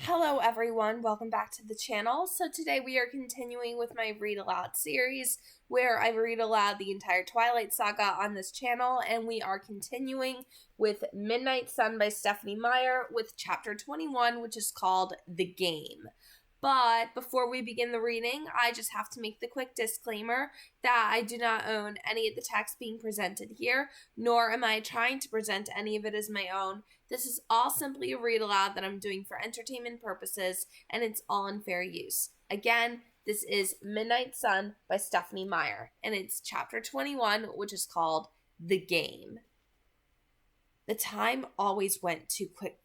Hello everyone, welcome back to the channel. So today we are continuing with my read aloud series where I read aloud the entire Twilight Saga on this channel, and we are continuing with Midnight Sun by Stephenie Meyer with chapter 21, which is called The Game. But before we begin the reading, I just have to make the quick disclaimer that I do not own any of the text being presented here, nor am I trying to present any of it as my own. This is all simply a read aloud that I'm doing for entertainment purposes, and it's all in fair use. Again, this is Midnight Sun by Stephenie Meyer, and it's chapter 21, which is called The Game. The time always went too quick.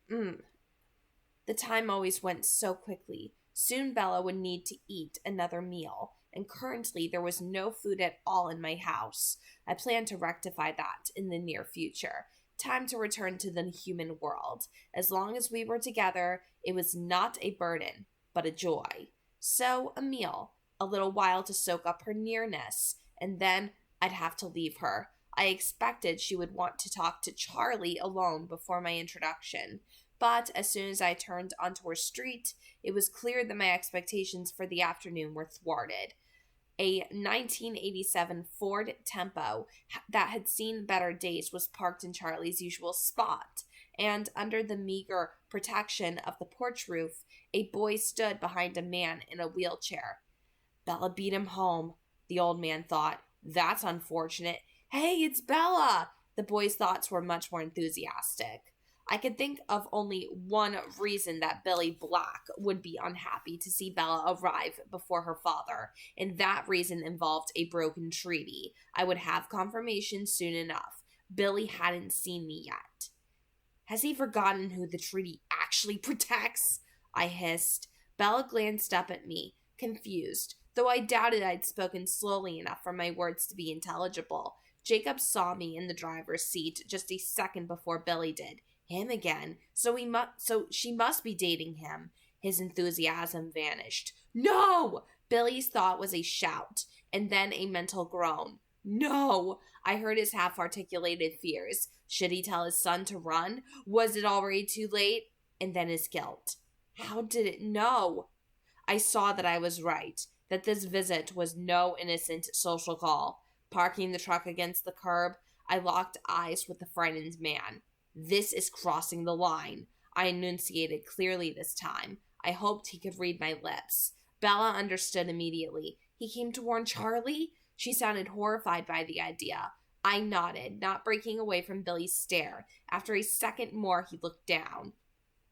The time always went so quickly. Soon Bella would need to eat another meal, and currently there was no food at all in my house. I plan to rectify that in the near future. Time to return to the human world. As long as we were together, it was not a burden, but a joy. So, a meal, a little while to soak up her nearness, and then I'd have to leave her. I expected she would want to talk to Charlie alone before my introduction. But as soon as I turned onto her street, it was clear that my expectations for the afternoon were thwarted. A 1987 Ford Tempo that had seen better days was parked in Charlie's usual spot, and under the meager protection of the porch roof, a boy stood behind a man in a wheelchair. Bella beat him home, the old man thought. That's unfortunate. Hey, it's Bella! The boy's thoughts were much more enthusiastic. I could think of only one reason that Billy Black would be unhappy to see Bella arrive before her father, and that reason involved a broken treaty. I would have confirmation soon enough. Billy hadn't seen me yet. Has he forgotten who the treaty actually protects? I hissed. Bella glanced up at me, confused, though I doubted I'd spoken slowly enough for my words to be intelligible. Jacob saw me in the driver's seat just a second before Billy did. Him again, so she must be dating him. His enthusiasm vanished. No! Billy's thought was a shout, and then a mental groan. No! I heard his half-articulated fears. Should he tell his son to run? Was it already too late? And then his guilt. How did it know? I saw that I was right, that this visit was no innocent social call. Parking the truck against the curb, I locked eyes with the frightened man. This is crossing the line. I enunciated clearly this time. I hoped he could read my lips. Bella understood immediately. He came to warn Charlie? She sounded horrified by the idea. I nodded, not breaking away from Billy's stare. After a second more, he looked down.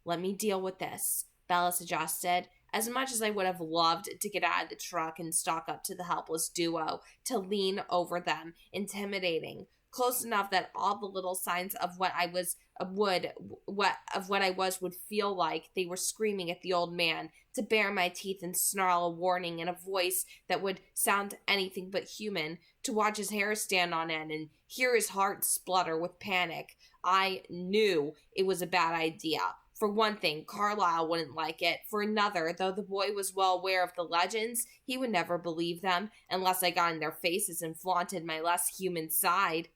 Let me deal with this, Bella suggested. As much as I would have loved to get out of the truck and stalk up to the helpless duo, to lean over them, intimidating, close enough that all the little signs of what I was would feel like they were screaming at the old man, to bare my teeth and snarl a warning in a voice that would sound anything but human, to watch his hair stand on end and hear his heart splutter with panic. I knew it was a bad idea. For one thing, Carlisle wouldn't like it. For another, though the boy was well aware of the legends, he would never believe them unless I got in their faces and flaunted my less human side.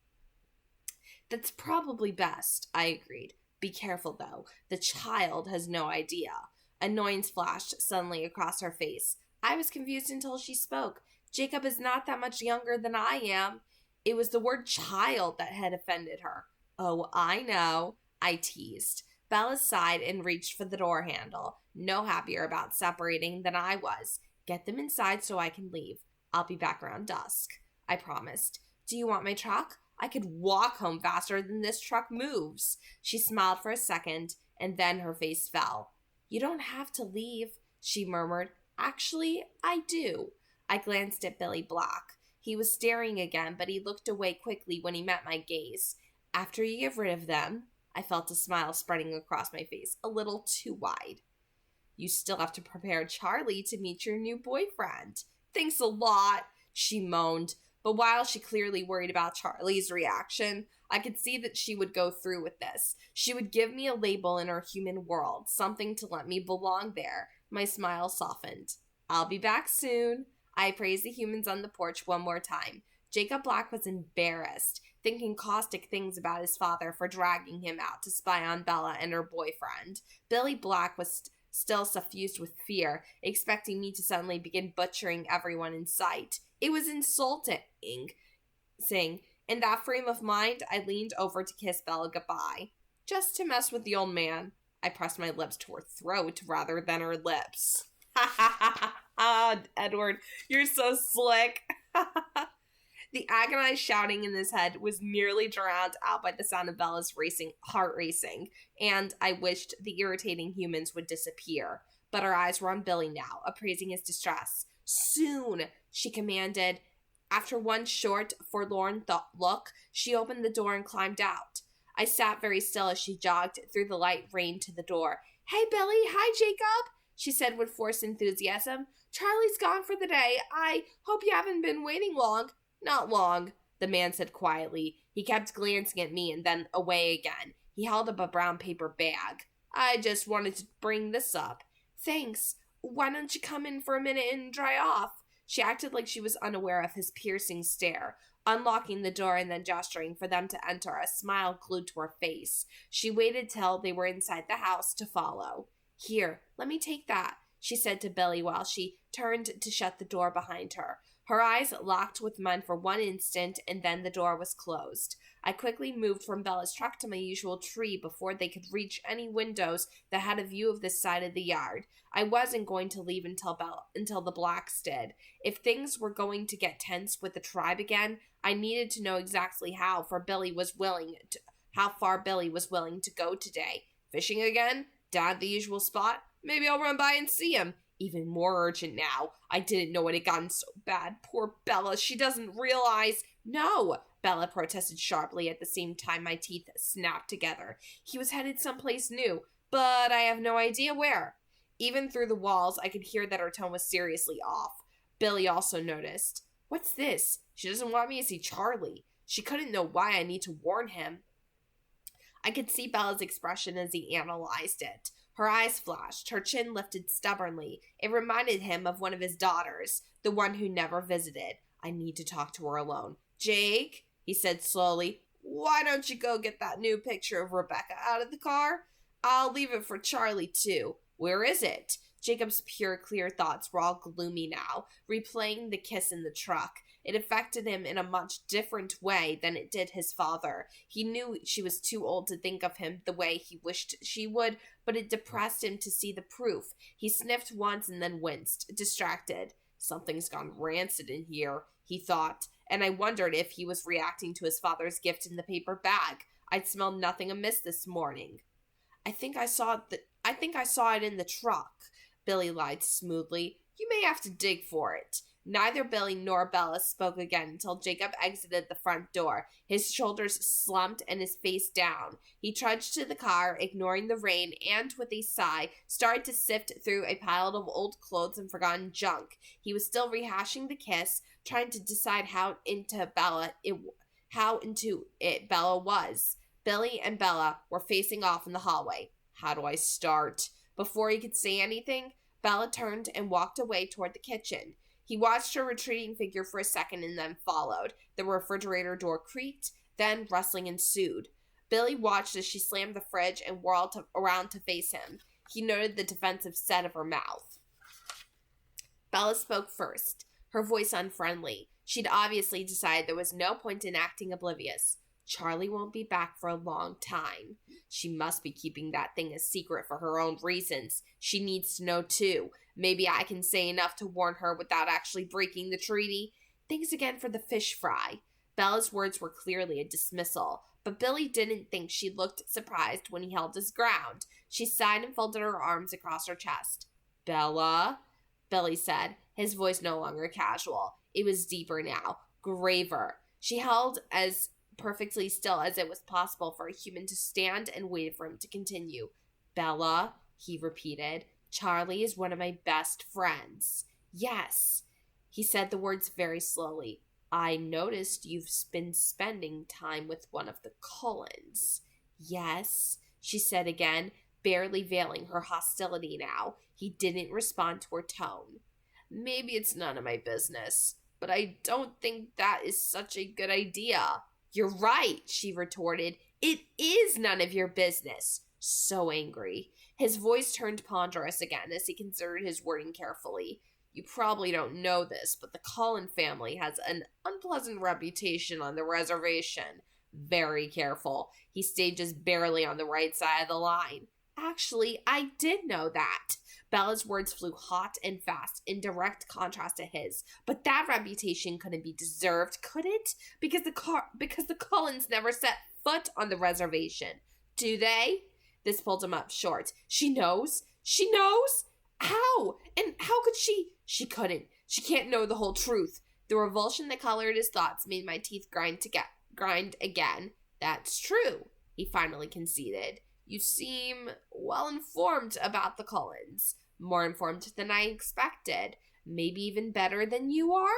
That's probably best, I agreed. Be careful, though. The child has no idea. Annoyance flashed suddenly across her face. I was confused until she spoke. Jacob is not that much younger than I am. It was the word child that had offended her. Oh, I know, I teased. Bella sighed and reached for the door handle, no happier about separating than I was. Get them inside so I can leave. I'll be back around dusk, I promised. Do you want my truck? I could walk home faster than this truck moves. She smiled for a second, and then her face fell. You don't have to leave, she murmured. Actually, I do. I glanced at Billy Black. He was staring again, but he looked away quickly when he met my gaze. After you get rid of them, I felt a smile spreading across my face, a little too wide. You still have to prepare Charlie to meet your new boyfriend. Thanks a lot, she moaned. But while she clearly worried about Charlie's reaction, I could see that she would go through with this. She would give me a label in her human world, something to let me belong there. My smile softened. I'll be back soon. I praised the humans on the porch one more time. Jacob Black was embarrassed. thinking caustic things about his father for dragging him out to spy on Bella and her boyfriend. Billy Black was still suffused with fear, expecting me to suddenly begin butchering everyone in sight. It was insulting. In that frame of mind, I leaned over to kiss Bella goodbye. Just to mess with the old man. I pressed my lips to her throat rather than her lips. Ha ha ha ha, Edward, you're so slick. The agonized shouting in his head was nearly drowned out by the sound of Bella's heart racing, and I wished the irritating humans would disappear. But her eyes were on Billy now, appraising his distress. Soon, she commanded. After one short, forlorn look, she opened the door and climbed out. I sat very still as she jogged through the light rain to the door. Hey, Billy. Hi, Jacob, she said with forced enthusiasm. Charlie's gone for the day. I hope you haven't been waiting long. Not long, the man said quietly. He kept glancing at me and then away again. He held up a brown paper bag. I just wanted to bring this up. Thanks. Why don't you come in for a minute and dry off? She acted like she was unaware of his piercing stare, unlocking the door and then gesturing for them to enter, a smile glued to her face. She waited till they were inside the house to follow. Here, let me take that, she said to Billy while she turned to shut the door behind her. Her eyes locked with mine for one instant, and then the door was closed. I quickly moved from Bella's truck to my usual tree before they could reach any windows that had a view of this side of the yard. I wasn't going to leave until the Blacks did. If things were going to get tense with the tribe again, I needed to know exactly how far Billy was willing to go today. Fishing again? Down at the usual spot? Maybe I'll run by and see him. Even more urgent now. I didn't know it had gotten so bad. Poor Bella, she doesn't realize. No, Bella protested sharply at the same time my teeth snapped together. He was headed someplace new, but I have no idea where. Even through the walls, I could hear that her tone was seriously off. Billy also noticed. What's this? She doesn't want me to see Charlie. She couldn't know why I need to warn him. I could see Bella's expression as he analyzed it. Her eyes flashed, her chin lifted stubbornly. It reminded him of one of his daughters, the one who never visited. I need to talk to her alone. Jake, he said slowly, why don't you go get that new picture of Rebecca out of the car? I'll leave it for Charlie, too. Where is it? Jacob's pure, clear thoughts were all gloomy now, replaying the kiss in the truck. It affected him in a much different way than it did his father. He knew she was too old to think of him the way he wished she would, but it depressed him to see the proof. He sniffed once and then winced, distracted. Something's gone rancid in here, he thought, and I wondered if he was reacting to his father's gift in the paper bag. I'd smelled nothing amiss this morning. I think I saw it in the truck, Billy lied smoothly. You may have to dig for it. Neither Billy nor Bella spoke again until Jacob exited the front door, his shoulders slumped and his face down. He trudged to the car, ignoring the rain, and with a sigh, started to sift through a pile of old clothes and forgotten junk. He was still rehashing the kiss, trying to decide how into it Bella was. Billy and Bella were facing off in the hallway. How do I start? Before he could say anything, Bella turned and walked away toward the kitchen. He watched her retreating figure for a second and then followed. The refrigerator door creaked, then rustling ensued. Billy watched as she slammed the fridge and whirled around to face him. He noted the defensive set of her mouth. Bella spoke first, her voice unfriendly. She'd obviously decided there was no point in acting oblivious. Charlie won't be back for a long time. She must be keeping that thing a secret for her own reasons. She needs to know too. Maybe I can say enough to warn her without actually breaking the treaty. Thanks again for the fish fry. Bella's words were clearly a dismissal, but Billy didn't think she looked surprised when he held his ground. She sighed and folded her arms across her chest. Bella, Billy said, his voice no longer casual. It was deeper now, graver. She held as perfectly still as it was possible for a human to stand and wait for him to continue. Bella, he repeated, Charlie is one of my best friends. Yes, he said the words very slowly. I noticed you've been spending time with one of the Cullens. Yes, she said again, barely veiling her hostility now. He didn't respond to her tone. Maybe it's none of my business, but I don't think that is such a good idea. You're right, she retorted. It is none of your business. So angry. His voice turned ponderous again as he considered his wording carefully. You probably don't know this, but the Cullen family has an unpleasant reputation on the reservation. Very careful. He stayed just barely on the right side of the line. Actually, I did know that. Bella's words flew hot and fast, in direct contrast to his. But that reputation couldn't be deserved, could it? Because the Cullens never set foot on the reservation. Do they? This pulled him up short. She knows? She knows? How? And how could she? She couldn't. She can't know the whole truth. The revulsion that colored his thoughts made my teeth grind again. That's true, he finally conceded. You seem well informed about the Cullens. More informed than I expected. Maybe even better than you are?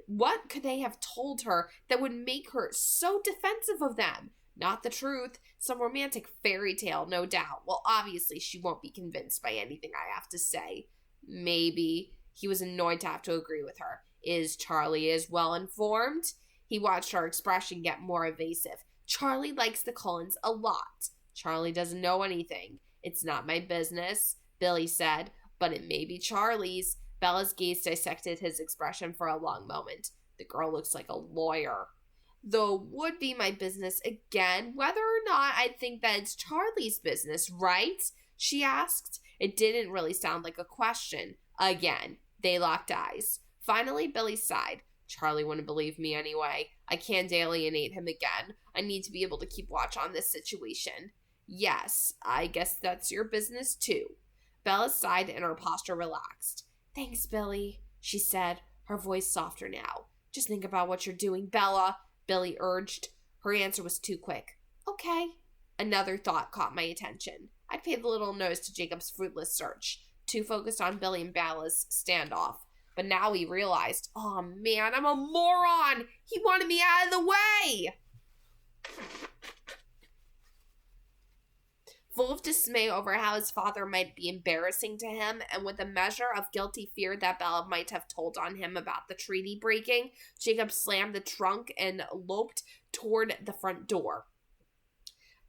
What could they have told her that would make her so defensive of them? Not the truth. Some romantic fairy tale, no doubt. Well, obviously she won't be convinced by anything I have to say. Maybe. He was annoyed to have to agree with her. Is Charlie as well informed? He watched her expression get more evasive. Charlie likes the Cullens a lot. Charlie doesn't know anything. It's not my business, Billy said, but it may be Charlie's. Bella's gaze dissected his expression for a long moment. The girl looks like a lawyer. Though would be my business again, whether or not I think that it's Charlie's business, right? She asked. It didn't really sound like a question. Again, they locked eyes. Finally, Billy sighed. Charlie wouldn't believe me anyway. I can't alienate him again. I need to be able to keep watch on this situation. Yes, I guess that's your business too. Bella sighed and her posture relaxed. Thanks, Billy, she said, her voice softer now. Just think about what you're doing, Bella, Billy urged. Her answer was too quick. Okay. Another thought caught my attention. I'd paid little notice to Jacob's fruitless search, too focused on Billy and Bella's standoff. But now he realized, oh man, I'm a moron! He wanted me out of the way! Full of dismay over how his father might be embarrassing to him, and with a measure of guilty fear that Bella might have told on him about the treaty breaking, Jacob slammed the trunk and loped toward the front door.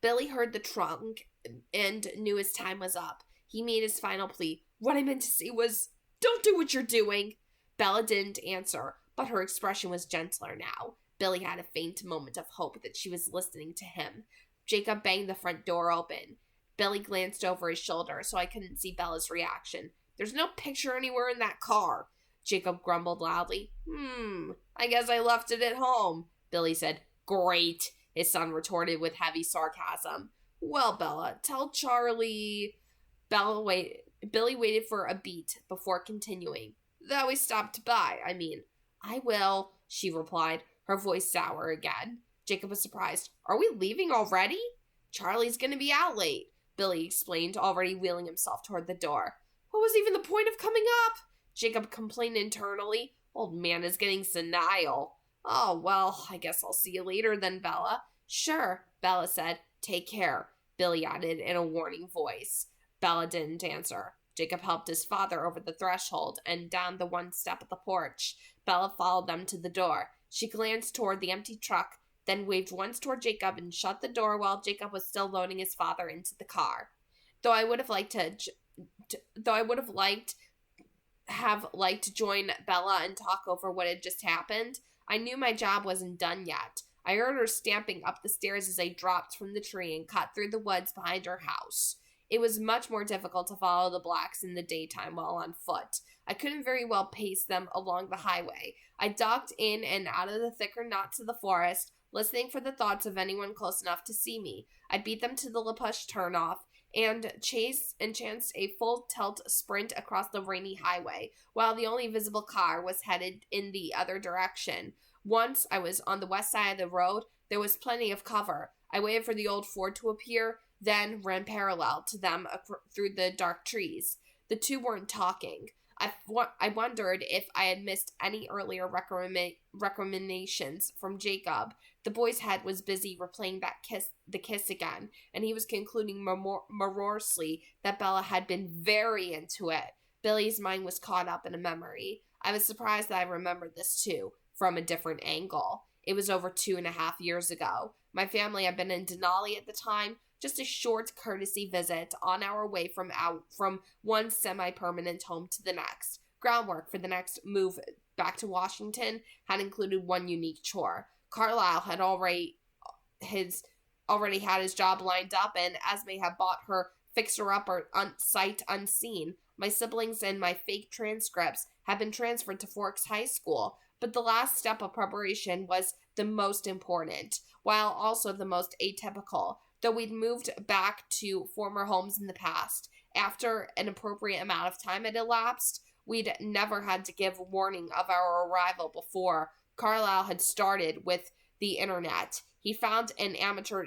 Billy heard the trunk and knew his time was up. He made his final plea. What I meant to say was, don't do what you're doing. Bella didn't answer, but her expression was gentler now. Billy had a faint moment of hope that she was listening to him. Jacob banged the front door open. Billy glanced over his shoulder, so I couldn't see Bella's reaction. There's no picture anywhere in that car. Jacob grumbled loudly. I guess I left it at home, Billy said. Great, his son retorted with heavy sarcasm. Well, Bella, tell Charlie... Billy waited for a beat before continuing. That we stopped by, I mean. I will, she replied, her voice sour again. Jacob was surprised. Are we leaving already? Charlie's gonna be out late, Billy explained, already wheeling himself toward the door. What was even the point of coming up? Jacob complained internally. Old man is getting senile. Oh, well, I guess I'll see you later then, Bella. Sure, Bella said. Take care, Billy added in a warning voice. Bella didn't answer. Jacob helped his father over the threshold and down the one step of the porch. Bella followed them to the door. She glanced toward the empty truck, then waved once toward Jacob and shut the door while Jacob was still loading his father into the car. Though I would have liked to join Bella and talk over what had just happened, I knew my job wasn't done yet. I heard her stamping up the stairs as I dropped from the tree and cut through the woods behind her house. It was much more difficult to follow the blacks in the daytime while on foot. I couldn't very well pace them along the highway. I ducked in and out of the thicker knots of the forest, listening for the thoughts of anyone close enough to see me. I beat them to the La Push turnoff and chanced a full tilt sprint across the rainy highway, while the only visible car was headed in the other direction. Once I was on the west side of the road, there was plenty of cover. I waited for the old Ford to appear, then ran parallel to them through the dark trees. The two weren't talking. I wondered if I had missed any earlier recommendations from Jacob. The boy's head was busy replaying the kiss again, and he was concluding morosely that Bella had been very into it. Billy's mind was caught up in a memory. I was surprised that I remembered this too, from a different angle. It was over 2.5 years ago. My family had been in Denali at the time, just a short courtesy visit on our way from one semi-permanent home to the next. Groundwork for the next move back to Washington had included one unique chore. Carlisle had already had his job lined up, and Esme had bought her fixer-upper sight unseen. My siblings and my fake transcripts had been transferred to Forks High School, but the last step of preparation was the most important, while also the most atypical. Though we'd moved back to former homes in the past, after an appropriate amount of time had elapsed, we'd never had to give warning of our arrival before. Carlisle had started with the internet. He found an amateur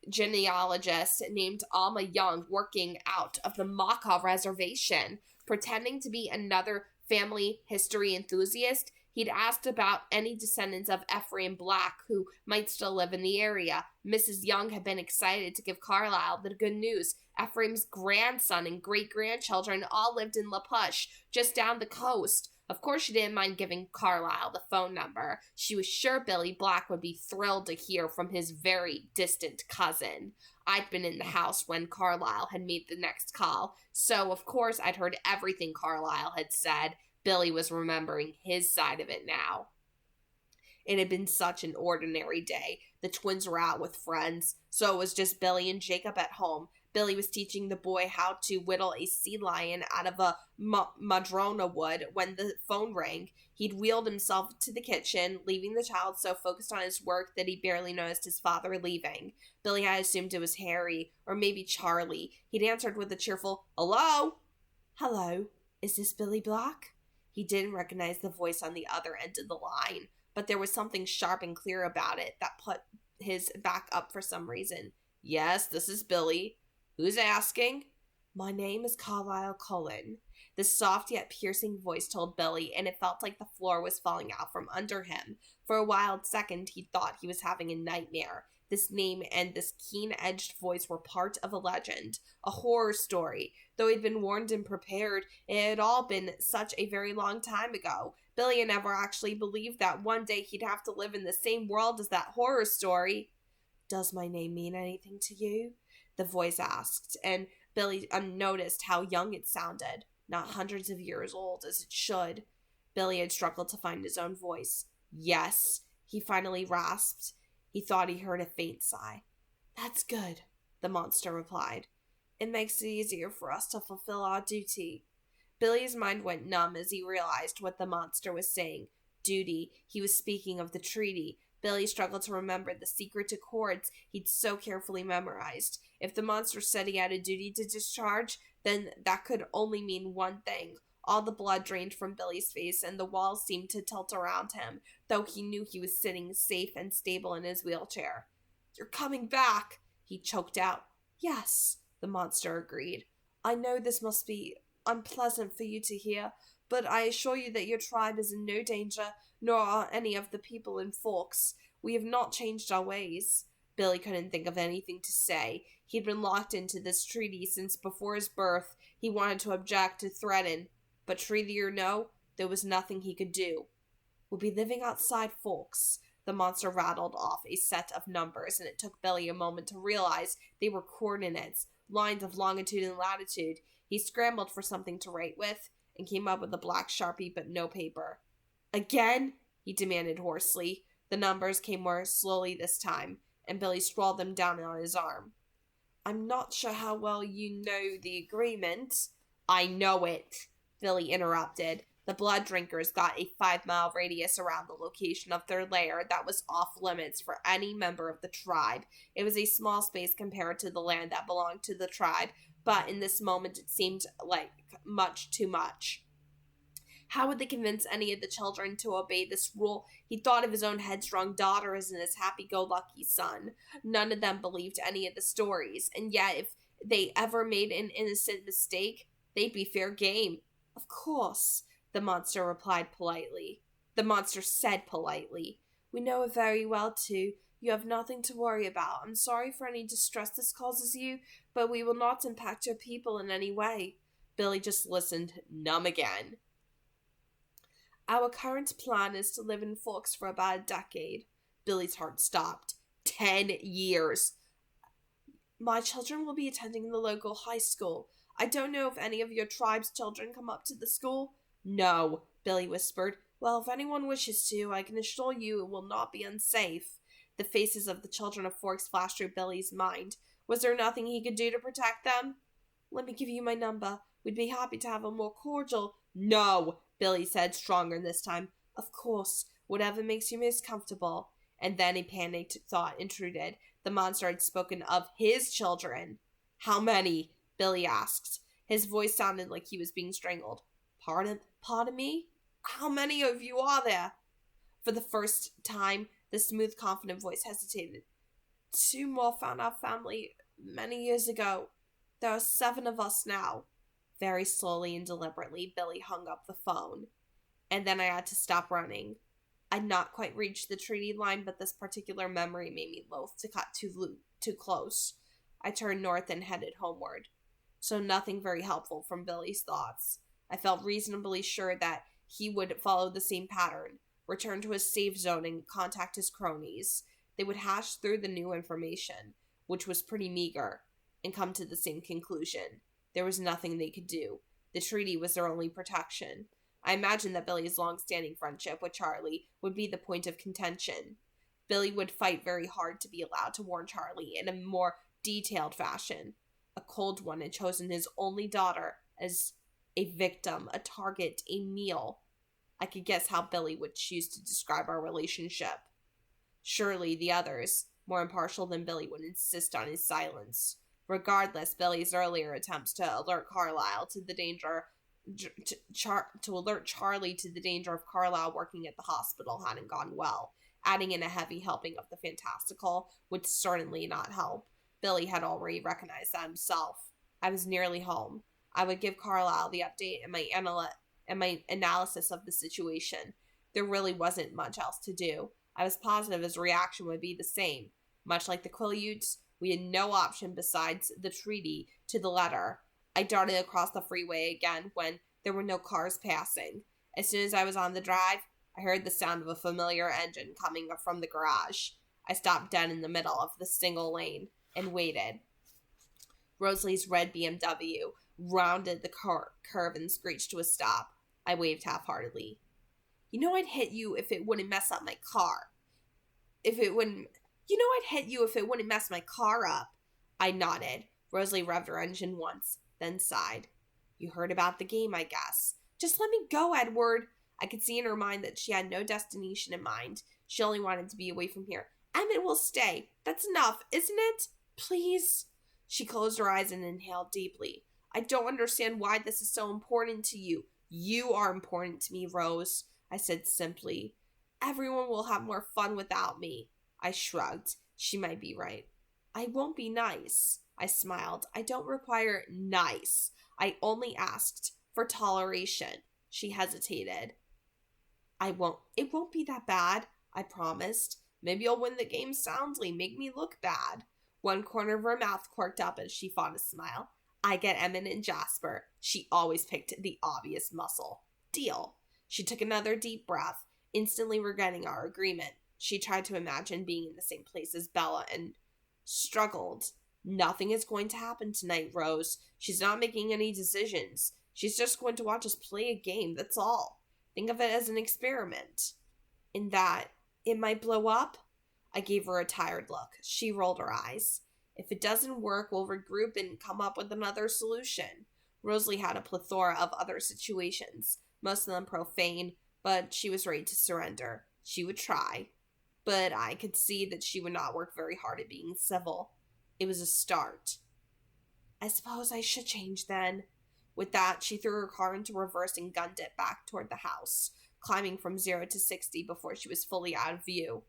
genealogist named Alma Young working out of the Maca Reservation. Pretending to be another family history enthusiast, he'd asked about any descendants of Ephraim Black who might still live in the area. Mrs. Young had been excited to give Carlisle the good news. Ephraim's grandson and great-grandchildren all lived in La Push, just down the coast. Of course, she didn't mind giving Carlisle the phone number. She was sure Billy Black would be thrilled to hear from his very distant cousin. I'd been in the house when Carlisle had made the next call, so of course I'd heard everything Carlisle had said. Billy was remembering his side of it now. It had been such an ordinary day. The twins were out with friends, so it was just Billy and Jacob at home. Billy was teaching the boy how to whittle a sea lion out of a madrona wood when the phone rang. He'd wheeled himself to the kitchen, leaving the child so focused on his work that he barely noticed his father leaving. Billy had assumed it was Harry, or maybe Charlie. He'd answered with a cheerful, "Hello?" "Hello, is this Billy Black?" He didn't recognize the voice on the other end of the line, but there was something sharp and clear about it that put his back up for some reason. "Yes, this is Billy. Who's asking?" "My name is Carlisle Cullen." The soft yet piercing voice told Billy, and it felt like the floor was falling out from under him. For a wild second, he thought he was having a nightmare. This name and this keen-edged voice were part of a legend, a horror story. Though he'd been warned and prepared, it had all been such a very long time ago. Billy had never actually believed that one day he'd have to live in the same world as that horror story. "Does my name mean anything to you?" the voice asked, and Billy noticed how young it sounded, not hundreds of years old as it should. Billy had struggled to find his own voice. "Yes," he finally rasped. He thought he heard a faint sigh. "That's good," the monster replied. "It makes it easier for us to fulfill our duty." Billy's mind went numb as he realized what the monster was saying. Duty. He was speaking of the treaty. Billy struggled to remember the secret accords he'd so carefully memorized. If the monster said he had a duty to discharge, then that could only mean one thing. All the blood drained from Billy's face, and the walls seemed to tilt around him, though he knew he was sitting safe and stable in his wheelchair. "You're coming back," he choked out. "Yes," the monster agreed. "I know this must be unpleasant for you to hear, but I assure you that your tribe is in no danger, nor are any of the people in Forks. We have not changed our ways." Billy couldn't think of anything to say. He'd been locked into this treaty since before his birth. He wanted to object, to threaten, but treaty or no, there was nothing he could do. "We'll be living outside Forks." The monster rattled off a set of numbers, and it took Billy a moment to realize they were coordinates, lines of longitude and latitude. He scrambled for something to write with, and came up with a black Sharpie but no paper. "Again?" he demanded hoarsely. The numbers came more slowly this time, and Billy scrawled them down on his arm. "I'm not sure how well you know the agreement." "I know it," Billy interrupted. The blood drinkers got a 5-mile radius around the location of their lair that was off limits for any member of the tribe. It was a small space compared to the land that belonged to the tribe, but in this moment it seemed like much too much. How would they convince any of the children to obey this rule? He thought of his own headstrong daughters and his happy-go-lucky son. None of them believed any of the stories, and yet if they ever made an innocent mistake, they'd be fair game. "Of course," the monster replied politely. The monster said politely, "We know it very well, too. You have nothing to worry about. I'm sorry for any distress this causes you, but we will not impact your people in any way." Billy just listened, numb again. "Our current plan is to live in Forks for about a decade. Billy's heart stopped. 10 years. My children will be attending the local high school. I don't know if any of your tribe's children come up to the school. No, Billy whispered. Well, if anyone wishes to, I can assure you it will not be unsafe. The faces of the children of Forks flashed through Billy's mind. Was there nothing he could do to protect them? Let me give you my number. We'd be happy to have a more cordial... No, Billy said, stronger this time. Of course, whatever makes you most comfortable. And then a panicked thought intruded. The monster had spoken of his children. How many? Billy asked. His voice sounded like he was being strangled. Pardon me? How many of you are there? For the first time, the smooth, confident voice hesitated. 2 more found our family many years ago. There are 7 of us now. Very slowly and deliberately, Billy hung up the phone. And then I had to stop running. I'd not quite reached the treaty line, but this particular memory made me loath to cut too close. I turned north and headed homeward. So nothing very helpful from Billy's thoughts. I felt reasonably sure that he would follow the same pattern, return to his safe zone and contact his cronies. They would hash through the new information, which was pretty meager, and come to the same conclusion. There was nothing they could do. The treaty was their only protection. I imagined that Billy's long-standing friendship with Charlie would be the point of contention. Billy would fight very hard to be allowed to warn Charlie in a more detailed fashion. A cold one had chosen his only daughter as a victim, a target, a meal. I could guess how Billy would choose to describe our relationship. Surely the others, more impartial than Billy, would insist on his silence. Regardless, Billy's earlier attempts to alert Carlisle to the danger to alert Charlie to the danger of Carlisle working at the hospital hadn't gone well. Adding in a heavy helping of the fantastical would certainly not help. Billy had already recognized that himself. I was nearly home. I would give Carlisle the update and my analysis of the situation. There really wasn't much else to do. I was positive his reaction would be the same. Much like the Quileutes, we had no option besides the treaty to the letter. I darted across the freeway again when there were no cars passing. As soon as I was on the drive, I heard the sound of a familiar engine coming from the garage. I stopped dead in the middle of the single lane and waited. Rosalie's red BMW rounded the curve and screeched to a stop. I waved half-heartedly. You know I'd hit you if it wouldn't mess up my car. I'd hit you if it wouldn't mess my car up. I nodded. Rosalie revved her engine once, then sighed. You heard about the game, I guess. Just let me go, Edward. I could see in her mind that she had no destination in mind. She only wanted to be away from here. Emmett will stay. That's enough, isn't it? Please. She closed her eyes and inhaled deeply. I don't understand why this is so important to you. You are important to me, Rose, I said simply. Everyone will have more fun without me. I shrugged. She might be right. I won't be nice. I smiled. I don't require nice. I only asked for toleration. She hesitated. It won't be that bad, I promised. Maybe you'll win the game soundly, make me look bad. One corner of her mouth quirked up as she fought a smile. I get Emmett and Jasper. She always picked the obvious muscle. Deal. She took another deep breath, instantly regretting our agreement. She tried to imagine being in the same place as Bella and struggled. Nothing is going to happen tonight, Rose. She's not making any decisions. She's just going to watch us play a game, that's all. Think of it as an experiment. In that, it might blow up? I gave her a tired look. She rolled her eyes. If it doesn't work, we'll regroup and come up with another solution. Rosalie had a plethora of other situations, most of them profane, but she was ready to surrender. She would try. But I could see that she would not work very hard at being civil. It was a start. I suppose I should change then. With that, she threw her car into reverse and gunned it back toward the house, climbing from 0 to 60 before she was fully out of view.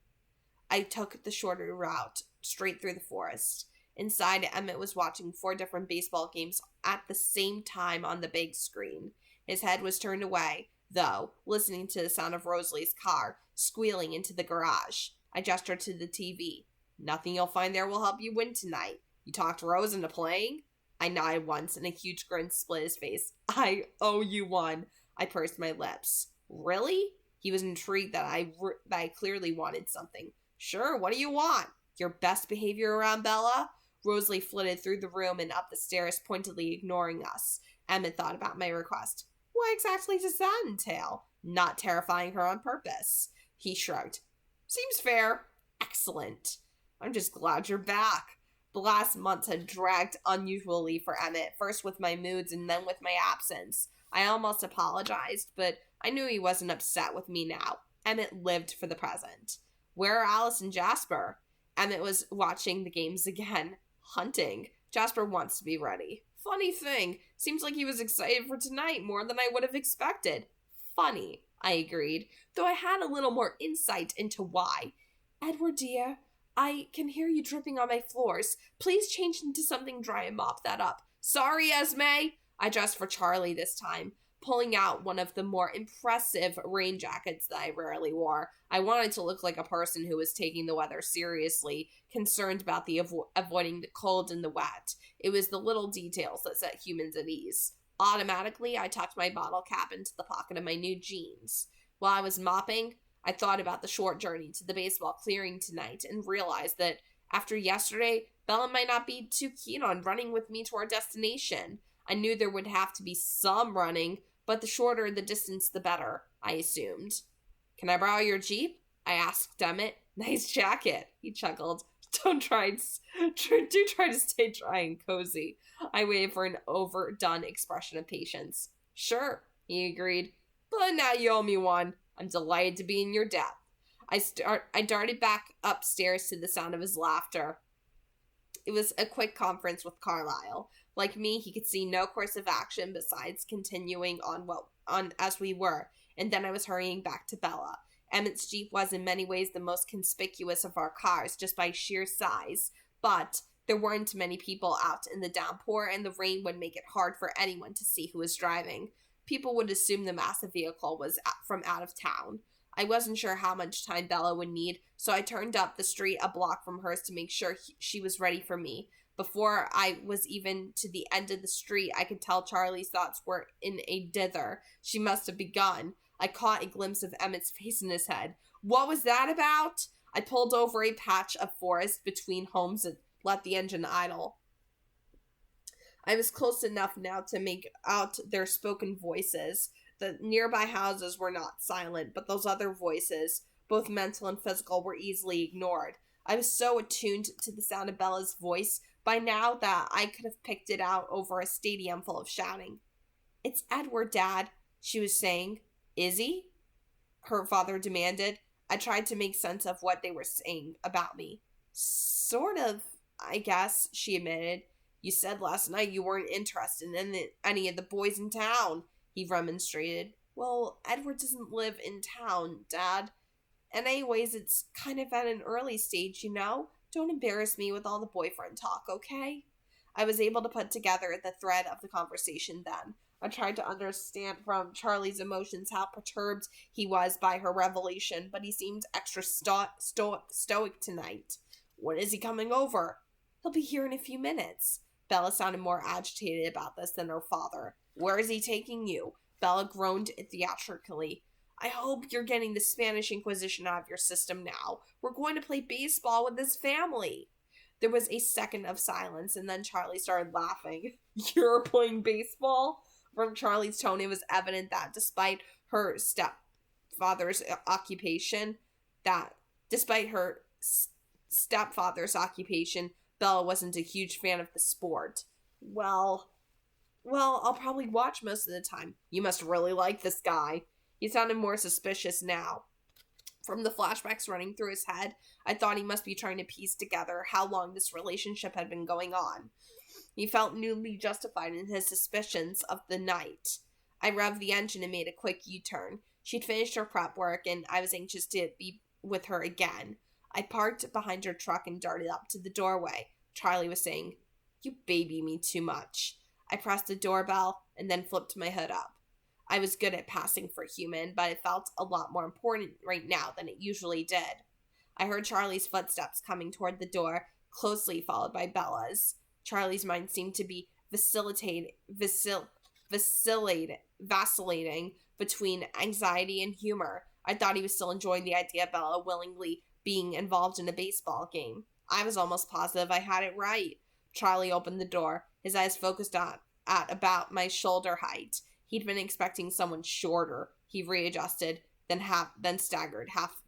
I took the shorter route, straight through the forest. Inside, Emmett was watching 4 different baseball games at the same time on the big screen. His head was turned away, though, listening to the sound of Rosalie's car squealing into the garage. I gestured to the TV. Nothing you'll find there will help you win tonight. You talked Rose into playing? I nodded once, and a huge grin split his face. I owe you one. I pursed my lips. Really? He was intrigued that I clearly wanted something. Sure, what do you want? Your best behavior around Bella? Rosalie flitted through the room and up the stairs, pointedly ignoring us. Emmett thought about my request. What exactly does that entail? Not terrifying her on purpose. He shrugged. Seems fair. Excellent. I'm just glad you're back. The last months had dragged unusually for Emmett, first with my moods and then with my absence. I almost apologized, but I knew he wasn't upset with me now. Emmett lived for the present. Where are Alice and Jasper? Emmett was watching the games again. Hunting. Jasper wants to be ready. Funny thing. Seems like he was excited for tonight more than I would have expected. Funny, I agreed, though I had a little more insight into why. Edward, dear, I can hear you dripping on my floors. Please change into something dry and mop that up. Sorry, Esme. I dressed for Charlie this time, pulling out one of the more impressive rain jackets that I rarely wore. I wanted to look like a person who was taking the weather seriously, concerned about the avoiding the cold and the wet. It was the little details that set humans at ease. Automatically, I tucked my bottle cap into the pocket of my new jeans. While I was mopping, I thought about the short journey to the baseball clearing tonight and realized that after yesterday, Bella might not be too keen on running with me to our destination. I knew there would have to be some running, but the shorter the distance, the better, I assumed. Can I borrow your Jeep? I asked Emmett. Nice jacket, he chuckled. Do try to stay dry and cozy. I waited for an overdone expression of patience. Sure, he agreed. But now you owe me one. I'm delighted to be in your debt. I darted back upstairs to the sound of his laughter. It was a quick conference with Carlisle. Like me, he could see no course of action besides continuing on as we were, and then I was hurrying back to Bella. Emmett's Jeep was in many ways the most conspicuous of our cars, just by sheer size, but there weren't many people out in the downpour, and the rain would make it hard for anyone to see who was driving. People would assume the massive vehicle was from out of town. I wasn't sure how much time Bella would need, so I turned up the street a block from hers to make sure she was ready for me. Before I was even to the end of the street, I could tell Charlie's thoughts were in a dither. She must have begun. I caught a glimpse of Emmett's face in his head. What was that about? I pulled over a patch of forest between homes and let the engine idle. I was close enough now to make out their spoken voices. The nearby houses were not silent, but those other voices, both mental and physical, were easily ignored. I was so attuned to the sound of Bella's voice by now that I could have picked it out over a stadium full of shouting. It's Edward, Dad, she was saying. Is he? Her father demanded. I tried to make sense of what they were saying about me. Sort of, I guess, she admitted. You said last night you weren't interested in any of the boys in town, he remonstrated. Well, Edward doesn't live in town, Dad. And anyways, it's kind of at an early stage, you know? Don't embarrass me with all the boyfriend talk, okay? I was able to put together the thread of the conversation then. I tried to understand from Charlie's emotions how perturbed he was by her revelation, but he seemed extra stoic tonight. When is he coming over? He'll be here in a few minutes. Bella sounded more agitated about this than her father. Where is he taking you? Bella groaned theatrically. I hope you're getting the Spanish Inquisition out of your system now. We're going to play baseball with his family. There was a second of silence, and then Charlie started laughing. You're playing baseball? From Charlie's tone, it was evident that despite her stepfather's occupation, Bella wasn't a huge fan of the sport. Well, I'll probably watch most of the time. You must really like this guy. He sounded more suspicious now. From the flashbacks running through his head, I thought he must be trying to piece together how long this relationship had been going on. He felt newly justified in his suspicions of the night. I revved the engine and made a quick U-turn. She'd finished her prep work, and I was anxious to be with her again. I parked behind her truck and darted up to the doorway. Charlie was saying, You baby me too much. I pressed the doorbell and then flipped my hood up. I was good at passing for human, but it felt a lot more important right now than it usually did. I heard Charlie's footsteps coming toward the door, closely followed by Bella's. Charlie's mind seemed to be vacillating between anxiety and humor. I thought he was still enjoying the idea of Bella willingly being involved in a baseball game. I was almost positive I had it right. Charlie opened the door, his eyes focused at about my shoulder height. He'd been expecting someone shorter. He readjusted, then staggered half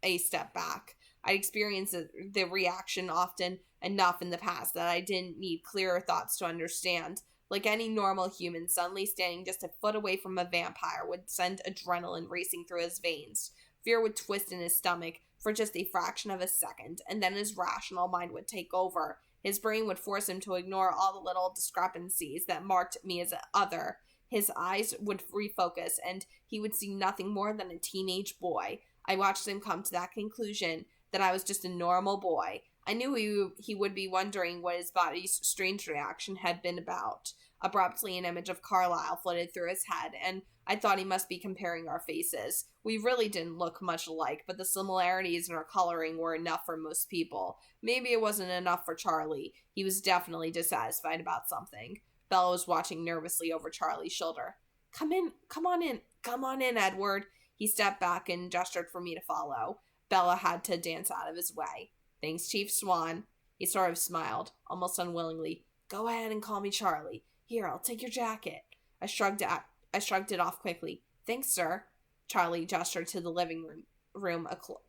a step back. I'd experienced the reaction often enough in the past that I didn't need clearer thoughts to understand. Like any normal human, suddenly standing just a foot away from a vampire would send adrenaline racing through his veins. Fear would twist in his stomach for just a fraction of a second, and then his rational mind would take over. His brain would force him to ignore all the little discrepancies that marked me as an other. His eyes would refocus, and he would see nothing more than a teenage boy. I watched him come to that conclusion, that I was just a normal boy. I knew he would be wondering what his body's strange reaction had been about. Abruptly, an image of Carlisle flitted through his head, and I thought he must be comparing our faces. We really didn't look much alike, but the similarities in our coloring were enough for most people. Maybe it wasn't enough for Charlie. He was definitely dissatisfied about something. Bella was watching nervously over Charlie's shoulder. Come on in, Edward. He stepped back and gestured for me to follow. Bella had to dance out of his way. Thanks, Chief Swan. He sort of smiled, almost unwillingly. Go ahead and call me Charlie. Here, I'll take your jacket. I shrugged it off quickly. Thanks, sir. Charlie gestured to the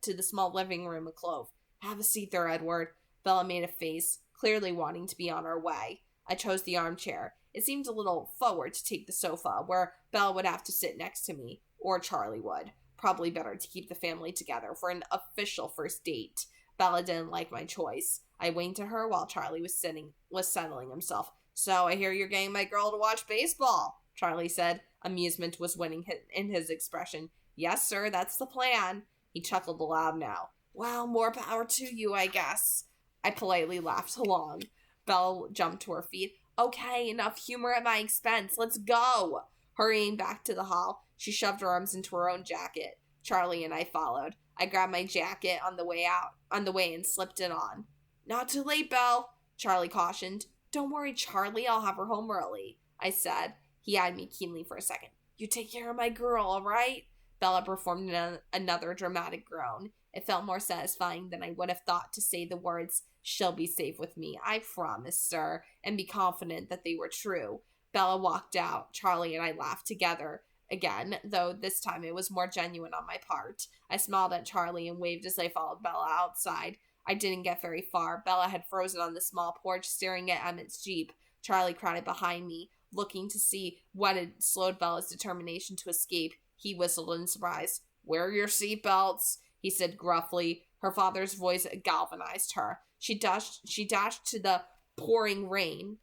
to the small living room a clove. Have a seat there, Edward. Bella made a face, clearly wanting to be on our way. I chose the armchair. It seemed a little forward to take the sofa, where Bella would have to sit next to me, or Charlie would. Probably better to keep the family together for an official first date. Bella didn't like my choice. I winked at her while Charlie was settling himself. So I hear you're getting my girl to watch baseball, Charlie said. Amusement was winning in his expression. Yes, sir, that's the plan. He chuckled aloud now. Well, more power to you, I guess. I politely laughed along. Belle jumped to her feet. Okay, enough humor at my expense. Let's go. Hurrying back to the hall, she shoved her arms into her own jacket. Charlie and I followed. I grabbed my jacket on the way and slipped it on. Not too late, Belle, Charlie cautioned. Don't worry, Charlie, I'll have her home early, I said. He eyed me keenly for a second. You take care of my girl, all right? Bella performed another dramatic groan. It felt more satisfying than I would have thought to say the words, she'll be safe with me, I promise, sir, and be confident that they were true. Bella walked out. Charlie and I laughed together again, though this time it was more genuine on my part. I smiled at Charlie and waved as I followed Bella outside. I didn't get very far. Bella had frozen on the small porch, staring at Emmett's Jeep. Charlie crowded behind me, looking to see what had slowed Bella's determination to escape. He whistled in surprise. Wear your seatbelts, he said gruffly. Her father's voice galvanized her. She dashed to the pouring rain.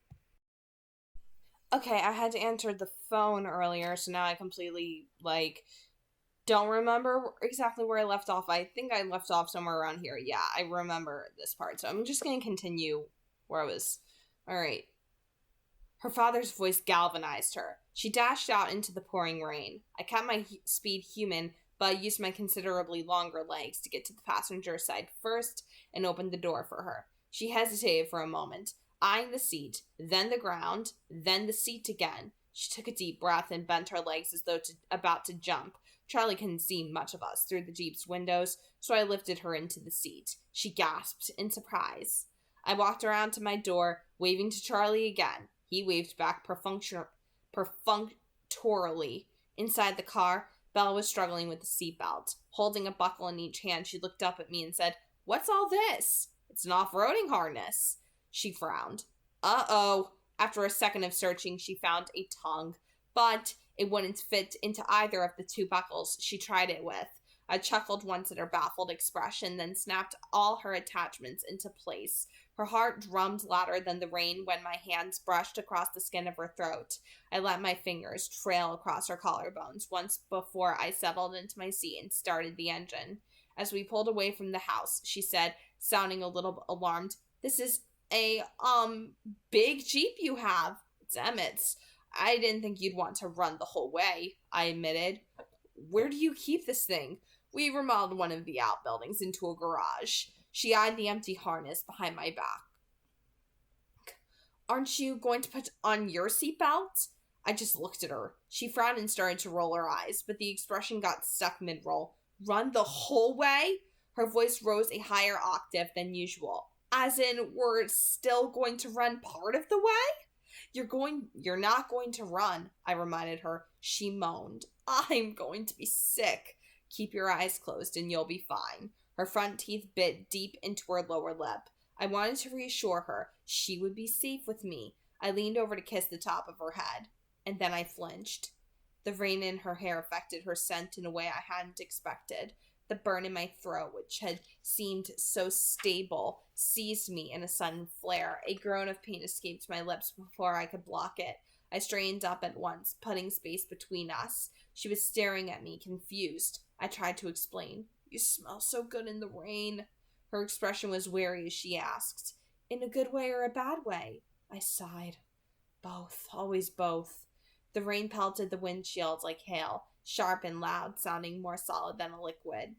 Okay, I had to answer the phone earlier, so now I completely, don't remember exactly where I left off. I think I left off somewhere around here. Yeah, I remember this part, so I'm just going to continue where I was. All right. Her father's voice galvanized her. She dashed out into the pouring rain. I kept my speed human, but I used my considerably longer legs to get to the passenger side first and opened the door for her. She hesitated for a moment, eyeing the seat, then the ground, then the seat again. She took a deep breath and bent her legs as though about to jump. Charlie couldn't see much of us through the Jeep's windows, so I lifted her into the seat. She gasped in surprise. I walked around to my door, waving to Charlie again. He waved back perfunctorily. Inside the car, Bella was struggling with the seatbelt. Holding a buckle in each hand, she looked up at me and said, What's all this? It's an off-roading harness. She frowned. Uh-oh. After a second of searching, she found a tongue, but it wouldn't fit into either of the two buckles she tried it with. I chuckled once at her baffled expression, then snapped all her attachments into place. Her heart drummed louder than the rain when my hands brushed across the skin of her throat. I let my fingers trail across her collarbones once before I settled into my seat and started the engine. As we pulled away from the house, she said, sounding a little alarmed, This is a, big Jeep you have. It's Emmett's. I didn't think you'd want to run the whole way, I admitted. Where do you keep this thing? We remodeled one of the outbuildings into a garage. She eyed the empty harness behind my back. Aren't you going to put on your seatbelt? I just looked at her. She frowned and started to roll her eyes, but the expression got stuck mid-roll. Run the whole way? Her voice rose a higher octave than usual. As in, we're still going to run part of the way? You're not going to run, I reminded her. She moaned. I'm going to be sick. Keep your eyes closed and you'll be fine. Her front teeth bit deep into her lower lip. I wanted to reassure her she would be safe with me. I leaned over to kiss the top of her head, and then I flinched. The rain in her hair affected her scent in a way I hadn't expected. The burn in my throat, which had seemed so stable, seized me in a sudden flare. A groan of pain escaped my lips before I could block it. I straightened up at once, putting space between us. She was staring at me, confused. I tried to explain. You smell so good in the rain. Her expression was wary as she asked, in a good way or a bad way? I sighed. Both, always both. The rain pelted the windshield like hail, sharp and loud, sounding more solid than a liquid.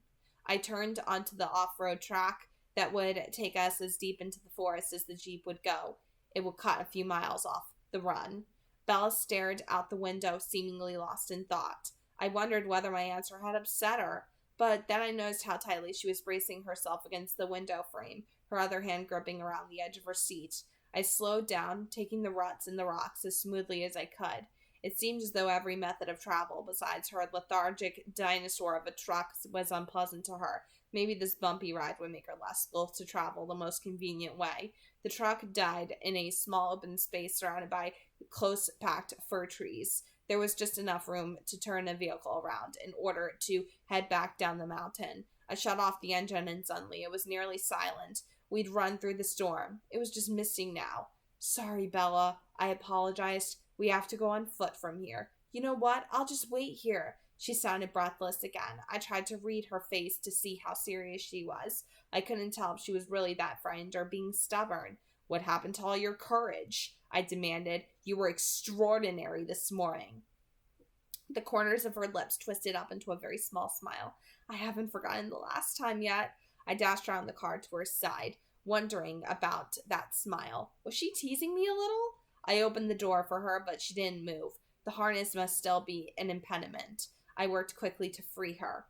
I turned onto the off-road track that would take us as deep into the forest as the Jeep would go. It would cut a few miles off the run. Bella stared out the window, seemingly lost in thought. I wondered whether my answer had upset her, but then I noticed how tightly she was bracing herself against the window frame, her other hand gripping around the edge of her seat. I slowed down, taking the ruts in the rocks as smoothly as I could. It seemed as though every method of travel, besides her lethargic dinosaur of a truck, was unpleasant to her. Maybe this bumpy ride would make her less loath to travel the most convenient way. The truck died in a small open space surrounded by close-packed fir trees. There was just enough room to turn the vehicle around in order to head back down the mountain. I shut off the engine and suddenly it was nearly silent. We'd run through the storm. It was just misting now. Sorry, Bella, I apologized. We have to go on foot from here. You know what? I'll just wait here. She sounded breathless again. I tried to read her face to see how serious she was. I couldn't tell if she was really that frightened or being stubborn. What happened to all your courage? I demanded. You were extraordinary this morning. The corners of her lips twisted up into a very small smile. I haven't forgotten the last time yet. I dashed around the car to her side, wondering about that smile. Was she teasing me a little? I opened the door for her, but she didn't move. The harness must still be an impediment. I worked quickly to free her.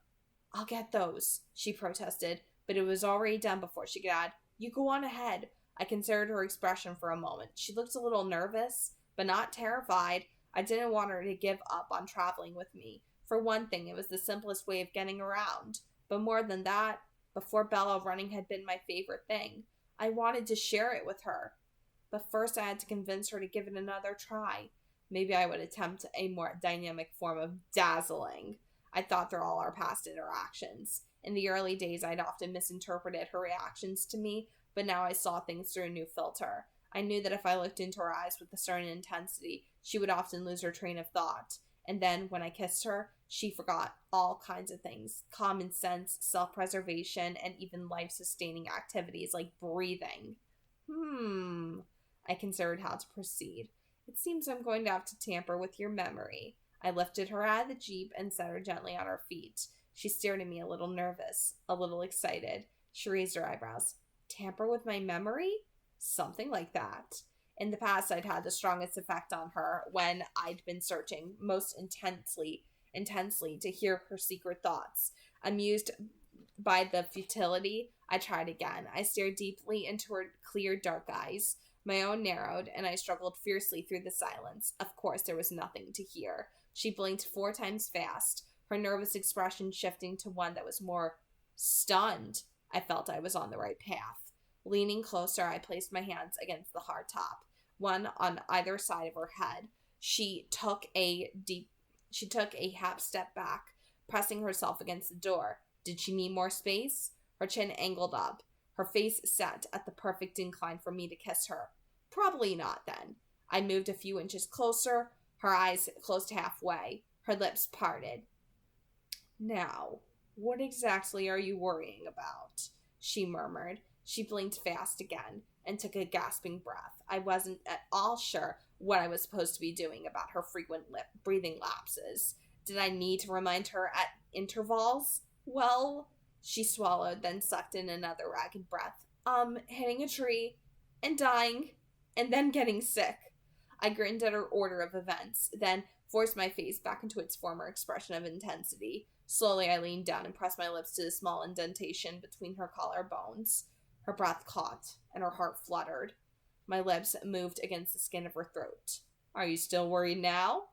I'll get those, she protested, but it was already done before she could add, You go on ahead. I considered her expression for a moment. She looked a little nervous, but not terrified. I didn't want her to give up on traveling with me. For one thing, it was the simplest way of getting around. But more than that, before Bella, running had been my favorite thing. I wanted to share it with her. But first I had to convince her to give it another try. Maybe I would attempt a more dynamic form of dazzling. I thought through all our past interactions. In the early days, I'd often misinterpreted her reactions to me, but now I saw things through a new filter. I knew that if I looked into her eyes with a certain intensity, she would often lose her train of thought. And then, when I kissed her, she forgot all kinds of things. Common sense, self-preservation, and even life-sustaining activities like breathing. I considered how to proceed. It seems I'm going to have to tamper with your memory. I lifted her out of the Jeep and set her gently on her feet. She stared at me a little nervous, a little excited. She raised her eyebrows. Tamper with my memory? Something like that. In the past, I'd had the strongest effect on her when I'd been searching most intensely to hear her secret thoughts. Amused by the futility, I tried again. I stared deeply into her clear, dark eyes. My own narrowed, and I struggled fiercely through the silence. Of course, there was nothing to hear. She blinked 4 times fast, her nervous expression shifting to one that was more stunned. I felt I was on the right path. Leaning closer, I placed my hands against the hardtop, one on either side of her head. She took a half step back, pressing herself against the door. Did she need more space? Her chin angled up, her face set at the perfect incline for me to kiss her. Probably not, then. I moved a few inches closer, her eyes closed halfway, her lips parted. Now, what exactly are you worrying about? She murmured. She blinked fast again and took a gasping breath. I wasn't at all sure what I was supposed to be doing about her frequent breathing lapses. Did I need to remind her at intervals? Well, she swallowed, then sucked in another ragged breath. Hitting a tree and dying and then getting sick. I grinned at her order of events, then forced my face back into its former expression of intensity. Slowly, I leaned down and pressed my lips to the small indentation between her collarbones. Her breath caught, and her heart fluttered. My lips moved against the skin of her throat. Are you still worried now?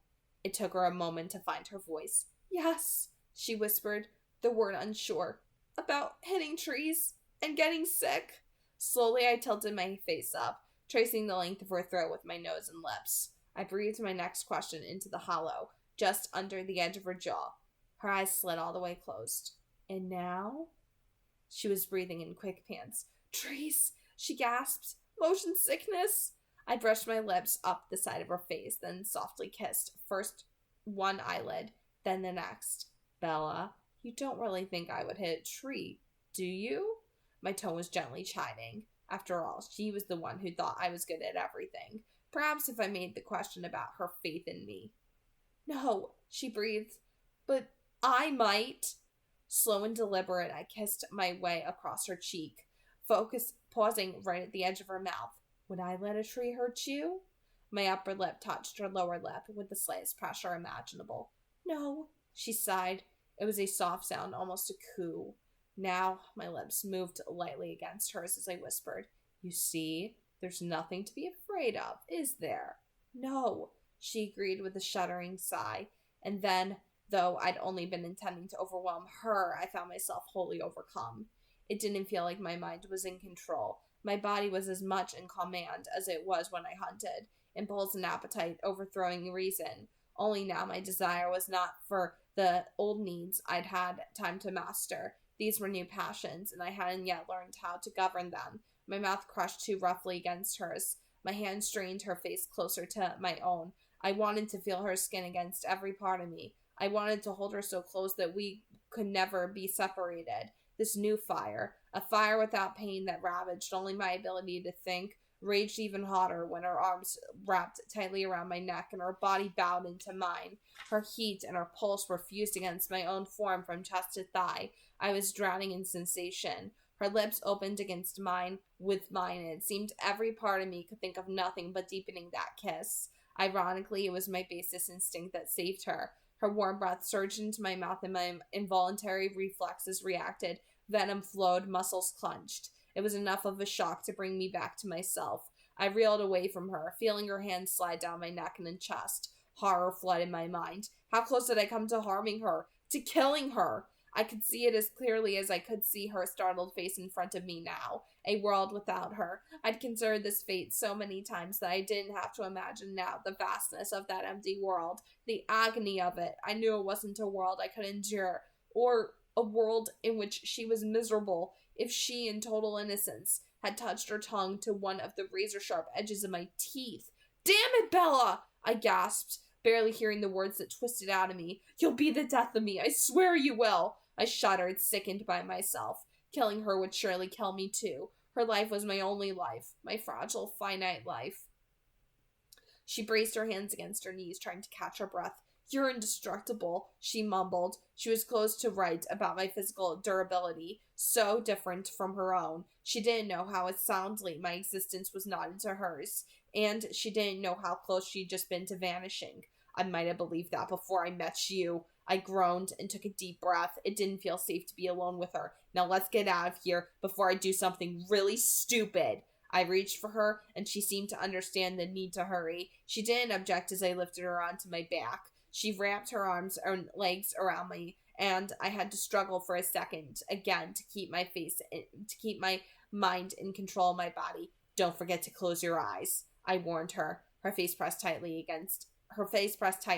It took her a moment to find her voice. Yes, she whispered, the word unsure. About hitting trees and getting sick. Slowly, I tilted my face up, tracing the length of her throat with my nose and lips. I breathed my next question into the hollow, just under the edge of her jaw. Her eyes slid all the way closed. And now? She was breathing in quick pants. Trees, she gasped. Motion sickness. I brushed my lips up the side of her face, then softly kissed, first one eyelid, then the next. Bella, you don't really think I would hit a tree, do you? My tone was gently chiding. After all, she was the one who thought I was good at everything. Perhaps if I made the question about her faith in me. No, she breathed. But I might. Slow and deliberate, I kissed my way across her cheek, pausing right at the edge of her mouth. Would I let a tree hurt you? My upper lip touched her lower lip with the slightest pressure imaginable. No, she sighed. It was a soft sound, almost a coo. Now my lips moved lightly against hers as I whispered, You see, there's nothing to be afraid of, is there? No, she agreed with a shuddering sigh. And then, though I'd only been intending to overwhelm her, I found myself wholly overcome. It didn't feel like my mind was in control. My body was as much in command as it was when I hunted, impulse and appetite overthrowing reason. Only now my desire was not for the old needs I'd had time to master. These were new passions, and I hadn't yet learned how to govern them. My mouth crushed too roughly against hers. My hand strained her face closer to my own. I wanted to feel her skin against every part of me. I wanted to hold her so close that we could never be separated. This new fire, a fire without pain that ravaged only my ability to think, raged even hotter when her arms wrapped tightly around my neck and her body bowed into mine. Her heat and her pulse were fused against my own form from chest to thigh. I was drowning in sensation. Her lips opened against mine with mine, and it seemed every part of me could think of nothing but deepening that kiss. Ironically, it was my basest instinct that saved her. Her warm breath surged into my mouth and my involuntary reflexes reacted. Venom flowed, muscles clenched. It was enough of a shock to bring me back to myself. I reeled away from her, feeling her hand slide down my neck and chest. Horror flooded my mind. How close did I come to harming her? To killing her? I could see it as clearly as I could see her startled face in front of me now. A world without her. I'd considered this fate so many times that I didn't have to imagine now the vastness of that empty world. The agony of it. I knew it wasn't a world I could endure. Or a world in which she was miserable. If she, in total innocence, had touched her tongue to one of the razor-sharp edges of my teeth. Damn it, Bella! I gasped, barely hearing the words that twisted out of me. You'll be the death of me. I swear you will. I shuddered, sickened by myself. Killing her would surely kill me too. Her life was my only life, my fragile, finite life. She braced her hands against her knees, trying to catch her breath. You're indestructible, she mumbled. She was close to right about my physical durability, so different from her own. She didn't know how soundly my existence was knotted to hers, and she didn't know how close she'd just been to vanishing. I might have believed that before I met you. I groaned and took a deep breath. It didn't feel safe to be alone with her. Now let's get out of here before I do something really stupid. I reached for her, and she seemed to understand the need to hurry. She didn't object as I lifted her onto my back. She wrapped her arms and legs around me, and I had to struggle for a second again to keep my mind in control of my body. Don't forget to close your eyes, I warned her. Her face pressed tight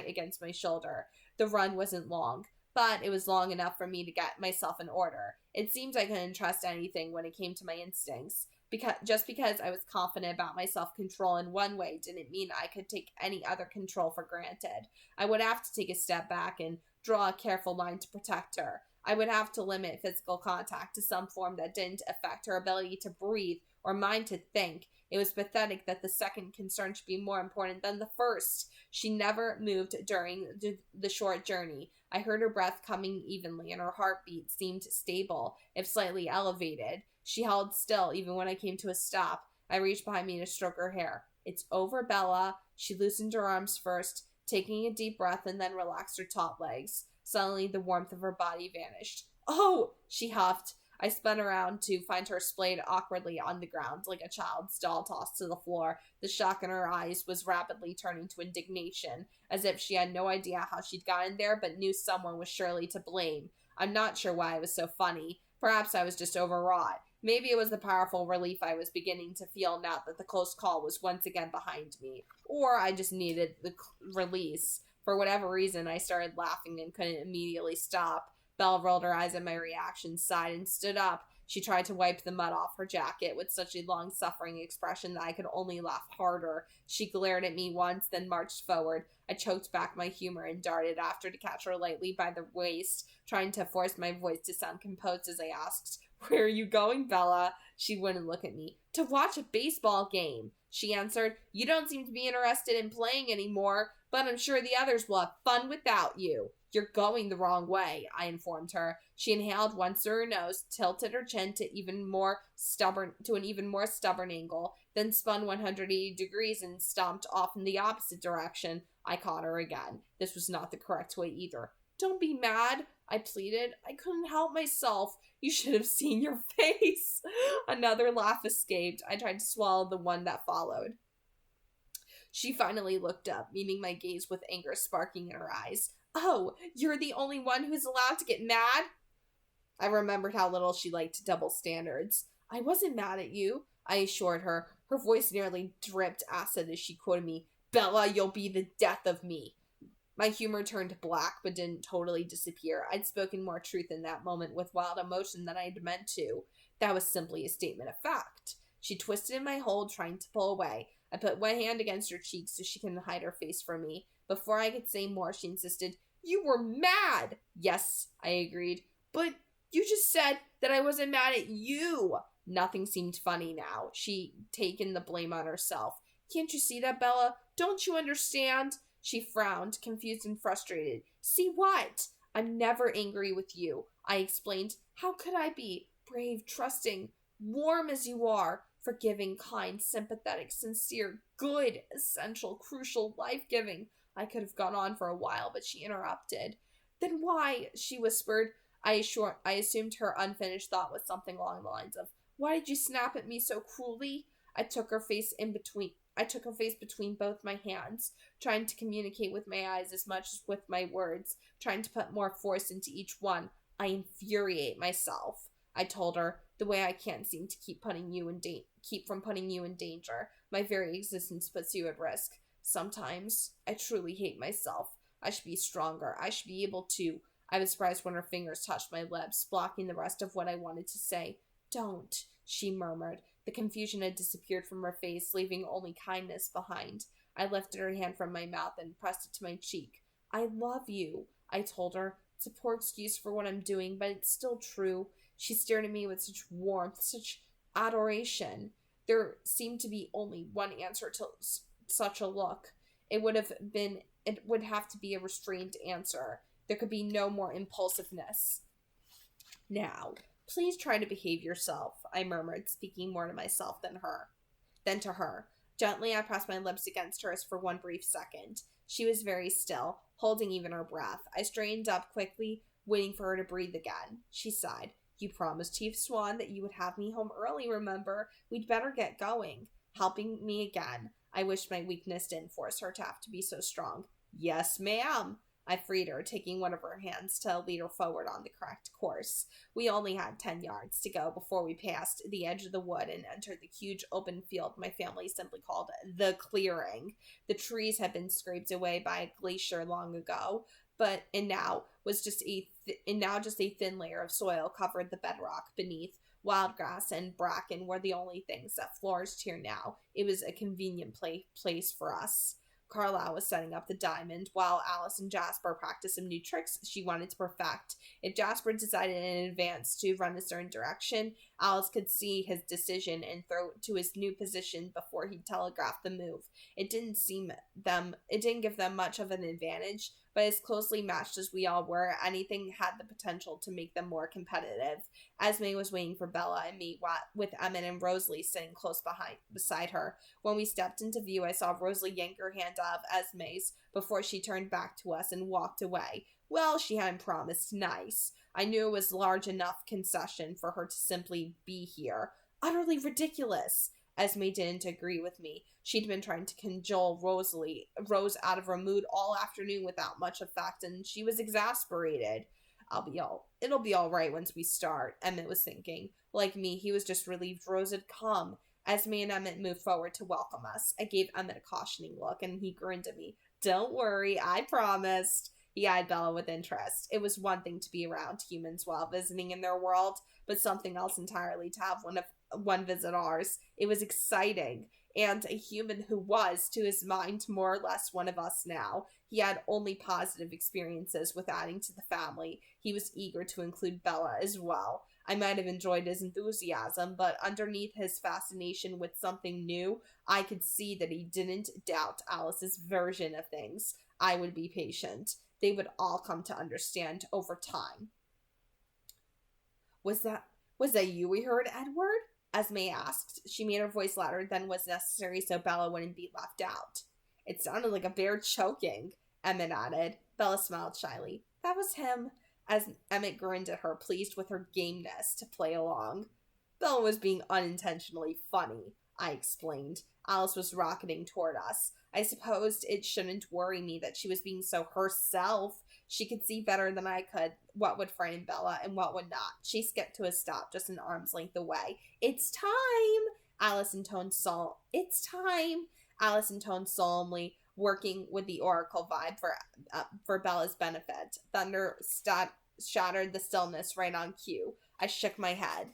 against my shoulder. The run wasn't long, but it was long enough for me to get myself in order. It seemed I couldn't trust anything when it came to my instincts. Just because I was confident about my self-control in one way didn't mean I could take any other control for granted. I would have to take a step back and draw a careful line to protect her. I would have to limit physical contact to some form that didn't affect her ability to breathe or mine to think. It was pathetic that the second concern should be more important than the first. She never moved during the short journey. I heard her breath coming evenly, and her heartbeat seemed stable, if slightly elevated. She held still even when I came to a stop. I reached behind me to stroke her hair. It's over, Bella. She loosened her arms first, taking a deep breath, and then relaxed her taut legs. Suddenly, the warmth of her body vanished. Oh, she huffed. I spun around to find her splayed awkwardly on the ground like a child's doll tossed to the floor. The shock in her eyes was rapidly turning to indignation, as if she had no idea how she'd gotten there, but knew someone was surely to blame. I'm not sure why it was so funny. Perhaps I was just overwrought. Maybe it was the powerful relief I was beginning to feel now that the close call was once again behind me. Or I just needed the release. For whatever reason, I started laughing and couldn't immediately stop. Belle rolled her eyes at my reaction, sighed, and stood up. She tried to wipe the mud off her jacket with such a long-suffering expression that I could only laugh harder. She glared at me once, then marched forward. I choked back my humor and darted after to catch her lightly by the waist, trying to force my voice to sound composed as I asked, "Where are you going, Bella?" She wouldn't look at me. "To watch a baseball game," she answered. "You don't seem to be interested in playing anymore, but I'm sure the others will have fun without you." "You're going the wrong way," I informed her. She inhaled once through her nose, tilted her chin to an even more stubborn angle, then spun 180 degrees and stomped off in the opposite direction. I caught her again. This was not the correct way either. "Don't be mad," I pleaded. "I couldn't help myself. You should have seen your face." Another laugh escaped. I tried to swallow the one that followed. She finally looked up, meeting my gaze with anger sparking in her eyes. "Oh, you're the only one who's allowed to get mad?" I remembered how little she liked double standards. "I wasn't mad at you," I assured her. Her voice nearly dripped acid as she quoted me, "Bella, you'll be the death of me." My humor turned black, but didn't totally disappear. I'd spoken more truth in that moment with wild emotion than I'd meant to. That was simply a statement of fact. She twisted in my hold, trying to pull away. I put one hand against her cheek so she couldn't hide her face from me. Before I could say more, she insisted, "You were mad!" "Yes," I agreed. "But you just said that I wasn't mad at you." Nothing seemed funny now. She'd taken the blame on herself. "Can't you see that, Bella? Don't you understand?" She frowned, confused and frustrated. "See what?" "I'm never angry with you," I explained. "How could I be? Brave, trusting, warm as you are. Forgiving, kind, sympathetic, sincere, good, essential, crucial, life-giving." I could have gone on for a while, but she interrupted. "Then why," she whispered. I assumed her unfinished thought was something along the lines of, "Why did you snap at me so cruelly?" I took her face between both my hands, trying to communicate with my eyes as much as with my words, trying to put more force into each one. "I infuriate myself," I told her, "the way I can't seem to keep from putting you in danger. My very existence puts you at risk. Sometimes I truly hate myself. I should be stronger. I should be able to." I was surprised when her fingers touched my lips, blocking the rest of what I wanted to say. "Don't," she murmured. The confusion had disappeared from her face, leaving only kindness behind. I lifted her hand from my mouth and pressed it to my cheek. "I love you," I told her. "It's a poor excuse for what I'm doing, but it's still true." She stared at me with such warmth, such adoration. There seemed to be only one answer to such a look. It would have to be a restrained answer. There could be no more impulsiveness. "Now, please try to behave yourself," I murmured, speaking more to myself than to her. Gently, I pressed my lips against hers for one brief second. She was very still, holding even her breath. I straightened up quickly, waiting for her to breathe again. She sighed. "You promised Chief Swan that you would have me home early, remember? We'd better get going." Helping me again. I wished my weakness didn't force her to have to be so strong. "Yes, ma'am." I freed her, taking one of her hands to lead her forward on the correct course. We only had 10 yards to go before we passed the edge of the wood and entered the huge open field my family simply called the clearing. The trees had been scraped away by a glacier long ago, and now just a thin layer of soil covered the bedrock beneath. Wild grass and bracken were the only things that flourished here now. It was a convenient place for us. Carlisle was setting up the diamond, while Alice and Jasper practiced some new tricks she wanted to perfect. If Jasper decided in advance to run a certain direction, Alice could see his decision and throw to his new position before he telegraphed the move. It didn't give them much of an advantage, but as closely matched as we all were, anything had the potential to make them more competitive. Esme was waiting for Bella and me with Emmett and Rosalie sitting close beside her. When we stepped into view, I saw Rosalie yank her hand out of Esme's before she turned back to us and walked away. Well, she hadn't promised nice. I knew it was large enough concession for her to simply be here. Utterly ridiculous. Esme didn't agree with me. She'd been trying to cajole Rose out of her mood all afternoon without much effect, and she was exasperated. It'll be all right once we start, Emmett was thinking. Like me, he was just relieved Rose had come. Esme and Emmett moved forward to welcome us. I gave Emmett a cautioning look, and he grinned at me. Don't worry, I promised. He eyed Bella with interest. It was one thing to be around humans while visiting in their world, but something else entirely to have one visit ours. It was exciting, and a human who was, to his mind, more or less one of us now. He had only positive experiences with adding to the family. He was eager to include Bella as well. I might have enjoyed his enthusiasm, but underneath his fascination with something new, I could see that he didn't doubt Alice's version of things. I would be patient. They would all come to understand over time. Was that you we heard, Edward? Esme asked. She made her voice louder than was necessary so Bella wouldn't be left out. It sounded like a bear choking, Emmett added. Bella smiled shyly. That was him, as Emmett grinned at her, pleased with her gameness to play along. Bella was being unintentionally funny, I explained. Alice was rocketing toward us. I supposed it shouldn't worry me that she was being so herself. She could see better than I could what would frighten Bella and what would not. She skipped to a stop just an arm's length away. It's time! Alice intoned solemnly, working with the oracle vibe for Bella's benefit. Thunder shattered the stillness right on cue. I shook my head.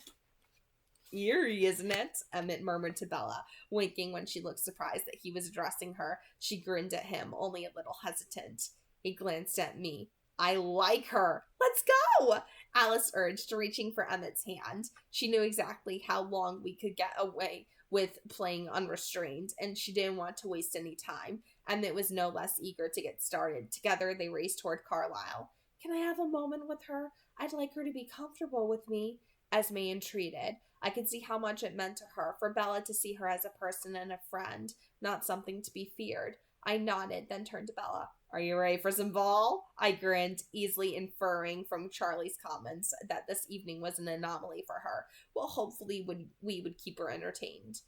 Eerie, isn't it? Emmett murmured to Bella, winking when she looked surprised that he was addressing her. She grinned at him, only a little hesitant. He glanced at me. I like her. Let's go! Alice urged, reaching for Emmett's hand. She knew exactly how long we could get away with playing unrestrained, and she didn't want to waste any time. Emmett was no less eager to get started. Together, they raced toward Carlisle. Can I have a moment with her? I'd like her to be comfortable with me, Esme entreated. I could see how much it meant to her for Bella to see her as a person and a friend, not something to be feared. I nodded, then turned to Bella. Are you ready for some ball? I grinned, easily inferring from Charlie's comments that this evening was an anomaly for her. Well, hopefully we could keep her entertained.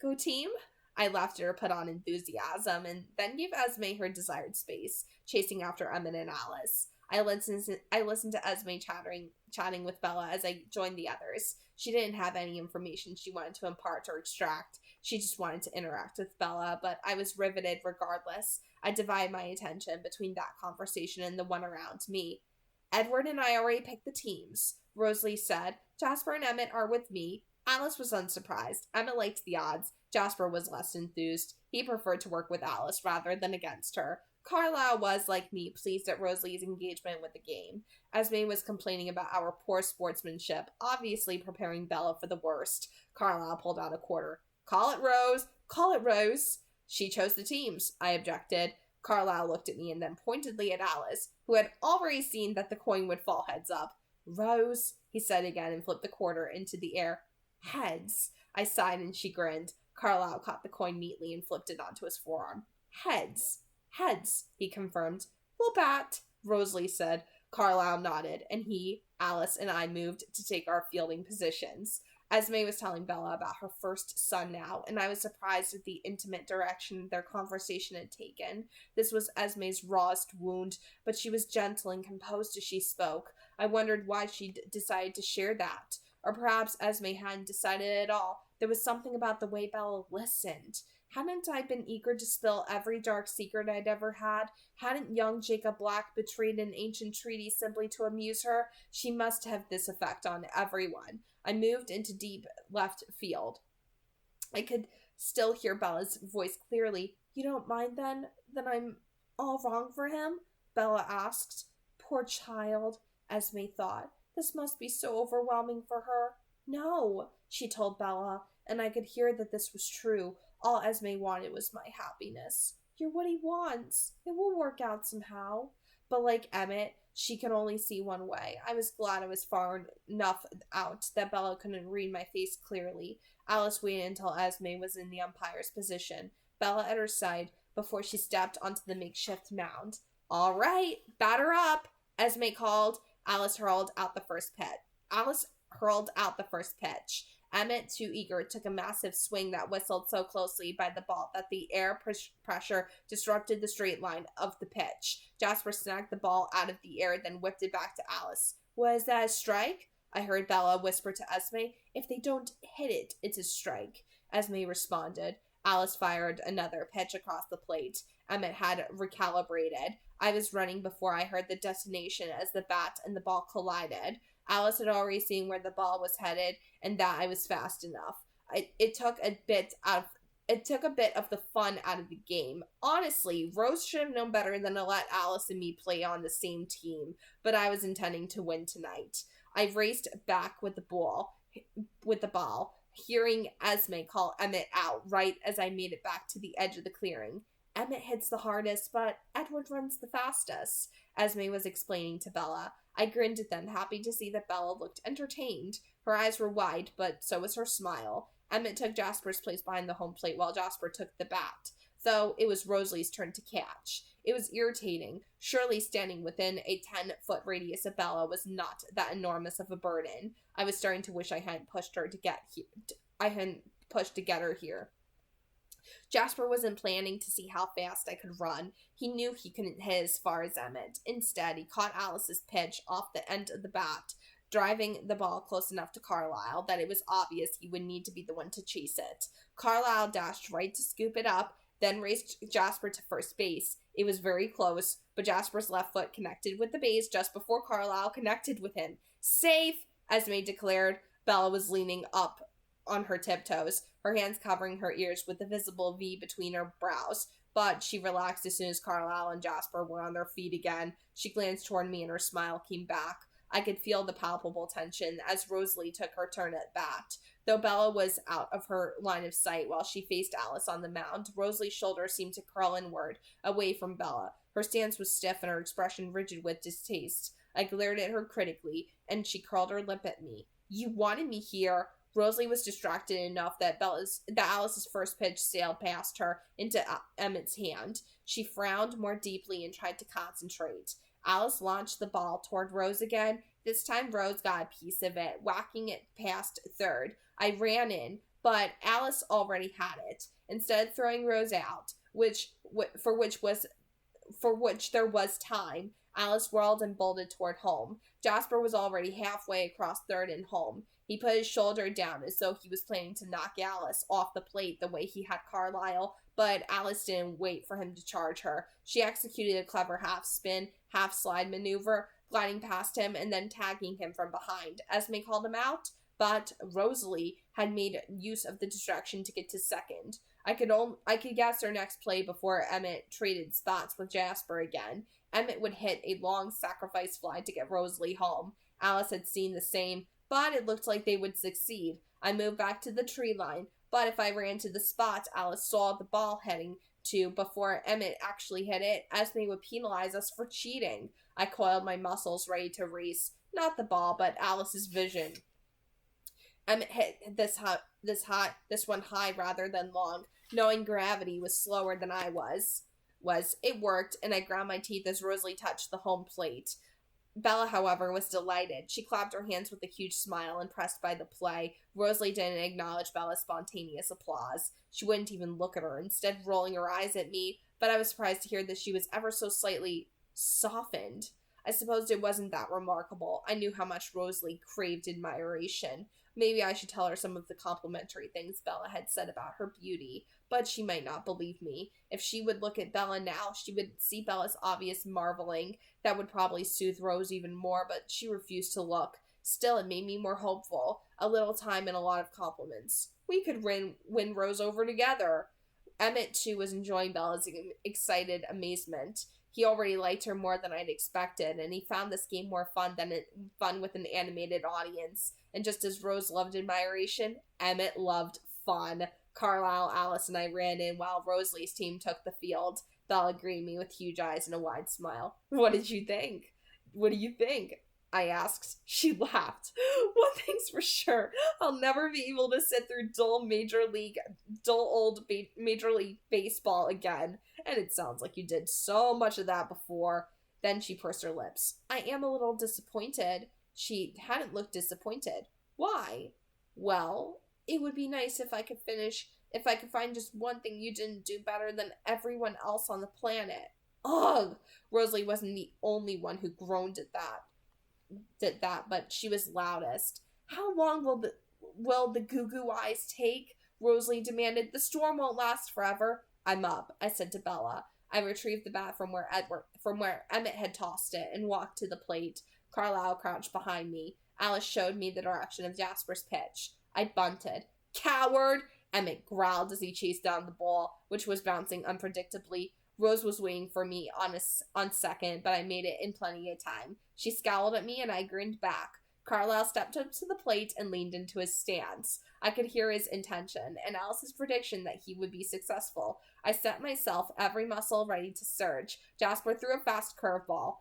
Go team? I laughed at her put on enthusiasm and then gave Esme her desired space, chasing after Emmett and Alice. I listened to Esme chatting with Bella as I joined the others. She didn't have any information she wanted to impart or extract. She just wanted to interact with Bella, but I was riveted regardless. I divided my attention between that conversation and the one around me. Edward and I already picked the teams, Rosalie said. Jasper and Emmett are with me. Alice was unsurprised. Emmett liked the odds. Jasper was less enthused. He preferred to work with Alice rather than against her. Carlisle was, like me, pleased at Rosalie's engagement with the game. Esme was complaining about our poor sportsmanship, obviously preparing Bella for the worst. Carlisle pulled out a quarter. Call it, Rose. Call it, Rose. She chose the teams, I objected. Carlisle looked at me and then pointedly at Alice, who had already seen that the coin would fall heads up. Rose, he said again and flipped the quarter into the air. Heads. I sighed and she grinned. Carlisle caught the coin neatly and flipped it onto his forearm. Heads. Heads, he confirmed. We'll bat, Rosalie said. Carlisle nodded, and he, Alice, and I moved to take our fielding positions. Esme was telling Bella about her first son now, and I was surprised at the intimate direction their conversation had taken. This was Esme's rawest wound, but she was gentle and composed as she spoke. I wondered why she decided to share that. Or perhaps Esme hadn't decided at all. There was something about the way Bella listened. Hadn't I been eager to spill every dark secret I'd ever had? Hadn't young Jacob Black betrayed an ancient treaty simply to amuse her? She must have this effect on everyone. I moved into deep left field. I could still hear Bella's voice clearly. You don't mind then that I'm all wrong for him? Bella asked. Poor child, Esme thought. This must be so overwhelming for her. No, she told Bella, and I could hear that this was true. All Esme wanted was my happiness. You're what he wants. It will work out somehow. But like Emmett, she can only see one way. I was glad I was far enough out that Bella couldn't read my face clearly. Alice waited until Esme was in the umpire's position, Bella at her side, before she stepped onto the makeshift mound. All right, batter up, Esme called. Alice hurled out the first pitch. Emmett, too eager, took a massive swing that whistled so closely by the ball that the air pressure disrupted the straight line of the pitch. Jasper snagged the ball out of the air, then whipped it back to Alice. Was that a strike? I heard Bella whisper to Esme. If they don't hit it, it's a strike. Esme responded. Alice fired another pitch across the plate. Emmett had recalibrated. I was running before I heard the detonation as the bat and the ball collided. Alice had already seen where the ball was headed and that I was fast enough. It took a bit of the fun out of the game. Honestly, Rose should have known better than to let Alice and me play on the same team, but I was intending to win tonight. I raced back with the ball, hearing Esme call Emmett out right as I made it back to the edge of the clearing. Emmett hits the hardest, but Edward runs the fastest, Esme was explaining to Bella. I grinned at them, happy to see that Bella looked entertained. Her eyes were wide, but so was her smile. Emmett took Jasper's place behind the home plate while Jasper took the bat, though it was Rosalie's turn to catch. It was irritating. Surely standing within a 10-foot radius of Bella was not that enormous of a burden. I was starting to wish I hadn't pushed to get her here. Jasper wasn't planning to see how fast I could run. He knew he couldn't hit as far as Emmett. Instead, he caught Alice's pitch off the end of the bat, driving the ball close enough to Carlisle that it was obvious he would need to be the one to chase it. Carlisle dashed right to scoop it up, then raced Jasper to first base. It was very close, but Jasper's left foot connected with the base just before Carlisle connected with him. Safe, Esme declared. Bella was leaning up on her tiptoes, her hands covering her ears with a visible V between her brows. But she relaxed as soon as Carlisle and Jasper were on their feet again. She glanced toward me and her smile came back. I could feel the palpable tension as Rosalie took her turn at bat. Though Bella was out of her line of sight while she faced Alice on the mound, Rosalie's shoulders seemed to curl inward, away from Bella. Her stance was stiff and her expression rigid with distaste. I glared at her critically, and she curled her lip at me. You wanted me here. Rosalie was distracted enough that Alice's first pitch sailed past her into Emmett's hand. She frowned more deeply and tried to concentrate. Alice launched the ball toward Rose again. This time Rose got a piece of it, whacking it past third. I ran in, but Alice already had it. Instead of throwing Rose out, for which there was time, Alice whirled and bolted toward home. Jasper was already halfway across third and home. He put his shoulder down as though he was planning to knock Alice off the plate the way he had Carlisle, but Alice didn't wait for him to charge her. She executed a clever half-spin, half-slide maneuver, gliding past him and then tagging him from behind. Esme called him out, but Rosalie had made use of the distraction to get to second. I could guess her next play before Emmett traded spots with Jasper again. Emmett would hit a long sacrifice fly to get Rosalie home. Alice had seen the same, but it looked like they would succeed. I moved back to the tree line, but if I ran to the spot Alice saw the ball heading to before Emmett actually hit it, Esme would penalize us for cheating. I coiled my muscles ready to race, not the ball, but Alice's vision. Emmett hit this one high rather than long, knowing gravity was slower than I was. It worked, and I ground my teeth as Rosalie touched the home plate. Bella, however, was delighted. She clapped her hands with a huge smile, impressed by the play. Rosalie didn't acknowledge Bella's spontaneous applause. She wouldn't even look at her, instead rolling her eyes at me, but I was surprised to hear that she was ever so slightly softened. I supposed it wasn't that remarkable. I knew how much Rosalie craved admiration. Maybe I should tell her some of the complimentary things Bella had said about her beauty, but she might not believe me. If she would look at Bella now, she would see Bella's obvious marveling. That would probably soothe Rose even more, but she refused to look. Still, it made me more hopeful. A little time and a lot of compliments. We could win Rose over together. Emmett, too, was enjoying Bella's excited amazement. He already liked her more than I'd expected, and he found this game more fun with an animated audience. And just as Rose loved admiration, Emmett loved fun. Carlisle, Alice, and I ran in while Rosalie's team took the field. Bella greeted me with huge eyes and a wide smile. What did you think? What do you think? I asked. She laughed. One thing's for sure. I'll never be able to sit through dull old Major League Baseball again. And it sounds like you did so much of that before. Then she pursed her lips. I am a little disappointed. She hadn't looked disappointed. Why? Well, it would be nice if I could find just one thing you didn't do better than everyone else on the planet. Ugh! Rosalie wasn't the only one who groaned at that, but she was loudest. How long will the goo-goo eyes take? Rosalie demanded. The storm won't last forever. I'm up, I said to Bella. I retrieved the bat from where Emmett had tossed it and walked to the plate. Carlisle crouched behind me. Alice showed me the direction of Jasper's pitch. I bunted. Coward! Emmett growled as he chased down the ball, which was bouncing unpredictably. Rose was waiting for me on second, but I made it in plenty of time. She scowled at me and I grinned back. Carlisle stepped up to the plate and leaned into his stance. I could hear his intention and Alice's prediction that he would be successful. I set myself, every muscle ready to surge. Jasper threw a fast curveball.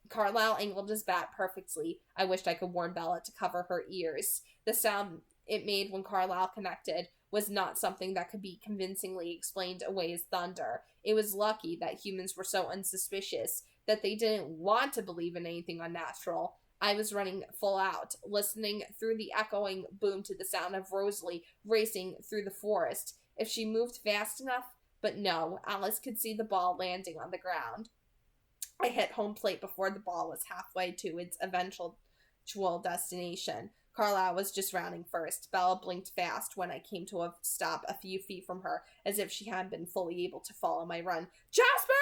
Carlisle angled his bat perfectly. I wished I could warn Bella to cover her ears. The sound it made when Carlisle connected was not something that could be convincingly explained away as thunder. It was lucky that humans were so unsuspicious that they didn't want to believe in anything unnatural. I was running full out, listening through the echoing boom to the sound of Rosalie racing through the forest. If she moved fast enough, but no, Alice could see the ball landing on the ground. I hit home plate before the ball was halfway to its eventual destination. Carlisle was just rounding first. Bella blinked fast when I came to a stop a few feet from her, as if she hadn't been fully able to follow my run. Jasper!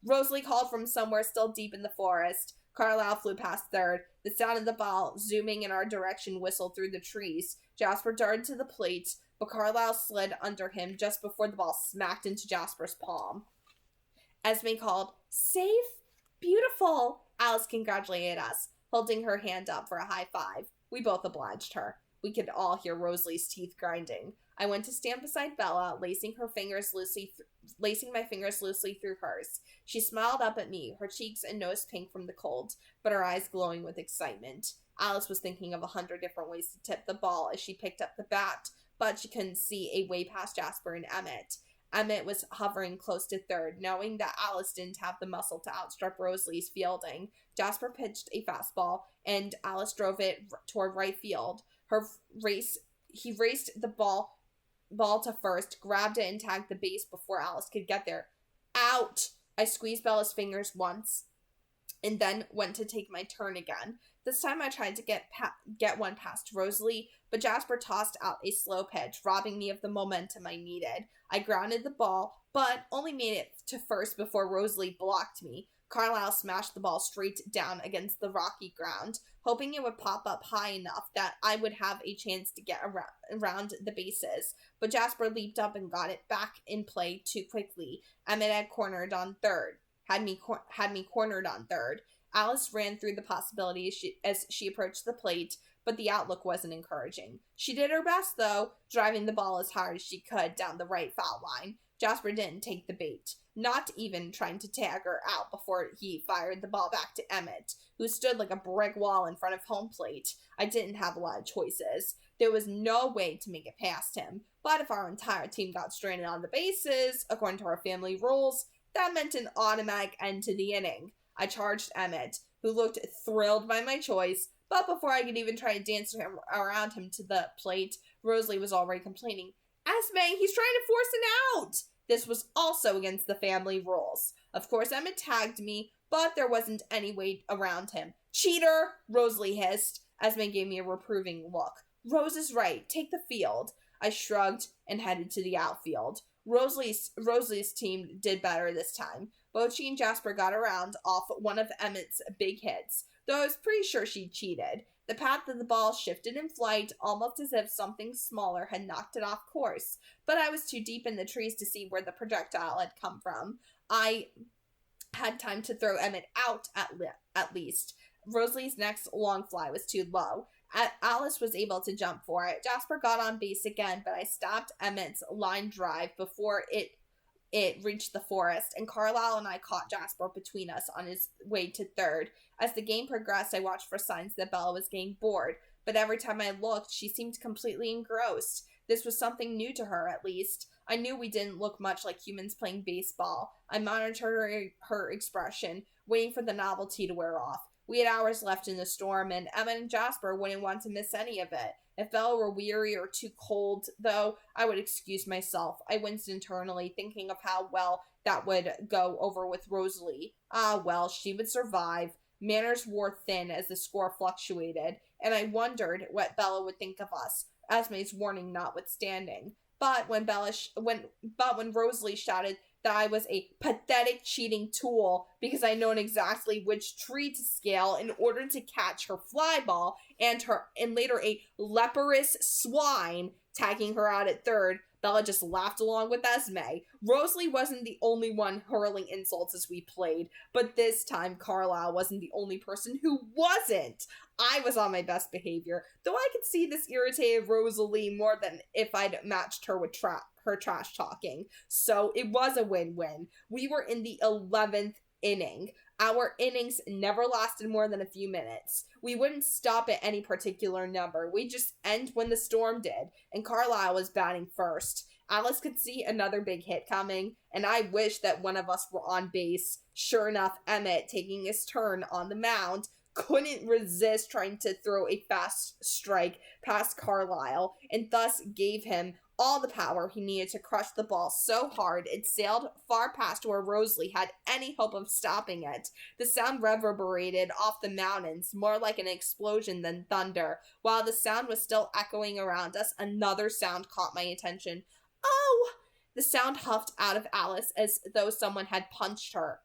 Rosalie called from somewhere still deep in the forest. Carlisle flew past third. The sound of the ball zooming in our direction whistled through the trees. Jasper darted to the plate, but Carlisle slid under him just before the ball smacked into Jasper's palm. Esme called, Safe? Beautiful! Alice congratulated us, holding her hand up for a high five. We both obliged her. We could all hear Rosalie's teeth grinding. I went to stand beside Bella, lacing my fingers loosely through hers. She smiled up at me, her cheeks and nose pink from the cold, but her eyes glowing with excitement. Alice was thinking of 100 different ways to tip the ball as she picked up the bat, but she couldn't see a way past Jasper and Emmett. Emmett was hovering close to third, knowing that Alice didn't have the muscle to outstrip Rosalie's fielding. Jasper pitched a fastball, and Alice drove it toward right field. He raced the ball to first, grabbed it, and tagged the base before Alice could get there. Out! I squeezed Bella's fingers once, and then went to take my turn again. This time I tried to get one past Rosalie, but Jasper tossed out a slow pitch, robbing me of the momentum I needed. I grounded the ball, but only made it to first before Rosalie blocked me. Carlisle smashed the ball straight down against the rocky ground, hoping it would pop up high enough that I would have a chance to get around the bases. But Jasper leaped up and got it back in play too quickly. Emmett had me cornered on third. Alice ran through the possibilities as she approached the plate, but the outlook wasn't encouraging. She did her best, though, driving the ball as hard as she could down the right foul line. Jasper didn't take the bait, not even trying to tag her out before he fired the ball back to Emmett, who stood like a brick wall in front of home plate. I didn't have a lot of choices. There was no way to make it past him, but if our entire team got stranded on the bases, according to our family rules, that meant an automatic end to the inning. I charged Emmett, who looked thrilled by my choice, but before I could even try to dance around him to the plate, Rosalie was already complaining. Esme, he's trying to force an out! This was also against the family rules. Of course, Emmett tagged me, but there wasn't any way around him. Cheater! Rosalie hissed. Esme gave me a reproving look. Rose is right. Take the field. I shrugged and headed to the outfield. Rosalie's team did better this time. Both she and Jasper got around off one of Emmett's big hits, though I was pretty sure she cheated. The path of the ball shifted in flight, almost as if something smaller had knocked it off course, but I was too deep in the trees to see where the projectile had come from. I had time to throw Emmett out at least. Rosalie's next long fly was too low. Alice was able to jump for it. Jasper got on base again, but I stopped Emmett's line drive before it reached the forest, and Carlisle and I caught Jasper between us on his way to third. As the game progressed, I watched for signs that Bella was getting bored, but every time I looked, she seemed completely engrossed. This was something new to her, at least. I knew we didn't look much like humans playing baseball. I monitored her expression, waiting for the novelty to wear off. We had hours left in the storm, and Emmett and Jasper wouldn't want to miss any of it. If Bella were weary or too cold, though, I would excuse myself. I winced internally, thinking of how well that would go over with Rosalie. Well, she would survive. Manners wore thin as the score fluctuated, and I wondered what Bella would think of us, Esme's warning notwithstanding. But when Rosalie shouted that I was a pathetic cheating tool because I'd known exactly which tree to scale in order to catch her fly ball and later a leprous swine tagging her out at third, Bella just laughed along with Esme. Rosalie wasn't the only one hurling insults as we played, but this time Carlisle wasn't the only person who wasn't. I was on my best behavior, though I could see this irritated Rosalie more than if I'd matched her with her trash talking. So it was a win-win. We were in the 11th inning. Our innings never lasted more than a few minutes. We wouldn't stop at any particular number. We'd just end when the storm did, and Carlisle was batting first. Alice could see another big hit coming, and I wished that one of us were on base. Sure enough, Emmett, taking his turn on the mound, couldn't resist trying to throw a fast strike past Carlisle, and thus gave him all the power he needed to crush the ball so hard it sailed far past where Rosalie had any hope of stopping it. The sound reverberated off the mountains, more like an explosion than thunder. While the sound was still echoing around us, another sound caught my attention. Oh! The sound huffed out of Alice as though someone had punched her.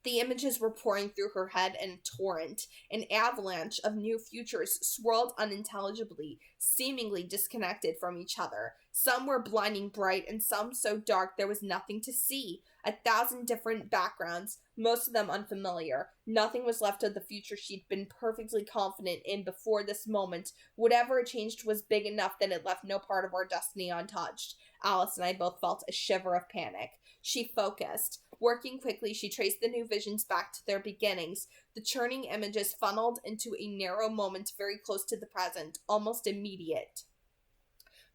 The images were pouring through her head in a torrent. An avalanche of new futures swirled unintelligibly, seemingly disconnected from each other. Some were blinding bright, and some so dark there was nothing to see. 1,000 different backgrounds, most of them unfamiliar. Nothing was left of the future she'd been perfectly confident in before this moment. Whatever it changed was big enough that it left no part of our destiny untouched. Alice and I both felt a shiver of panic. She focused. Working quickly, she traced the new visions back to their beginnings. The churning images funneled into a narrow moment very close to the present, almost immediate.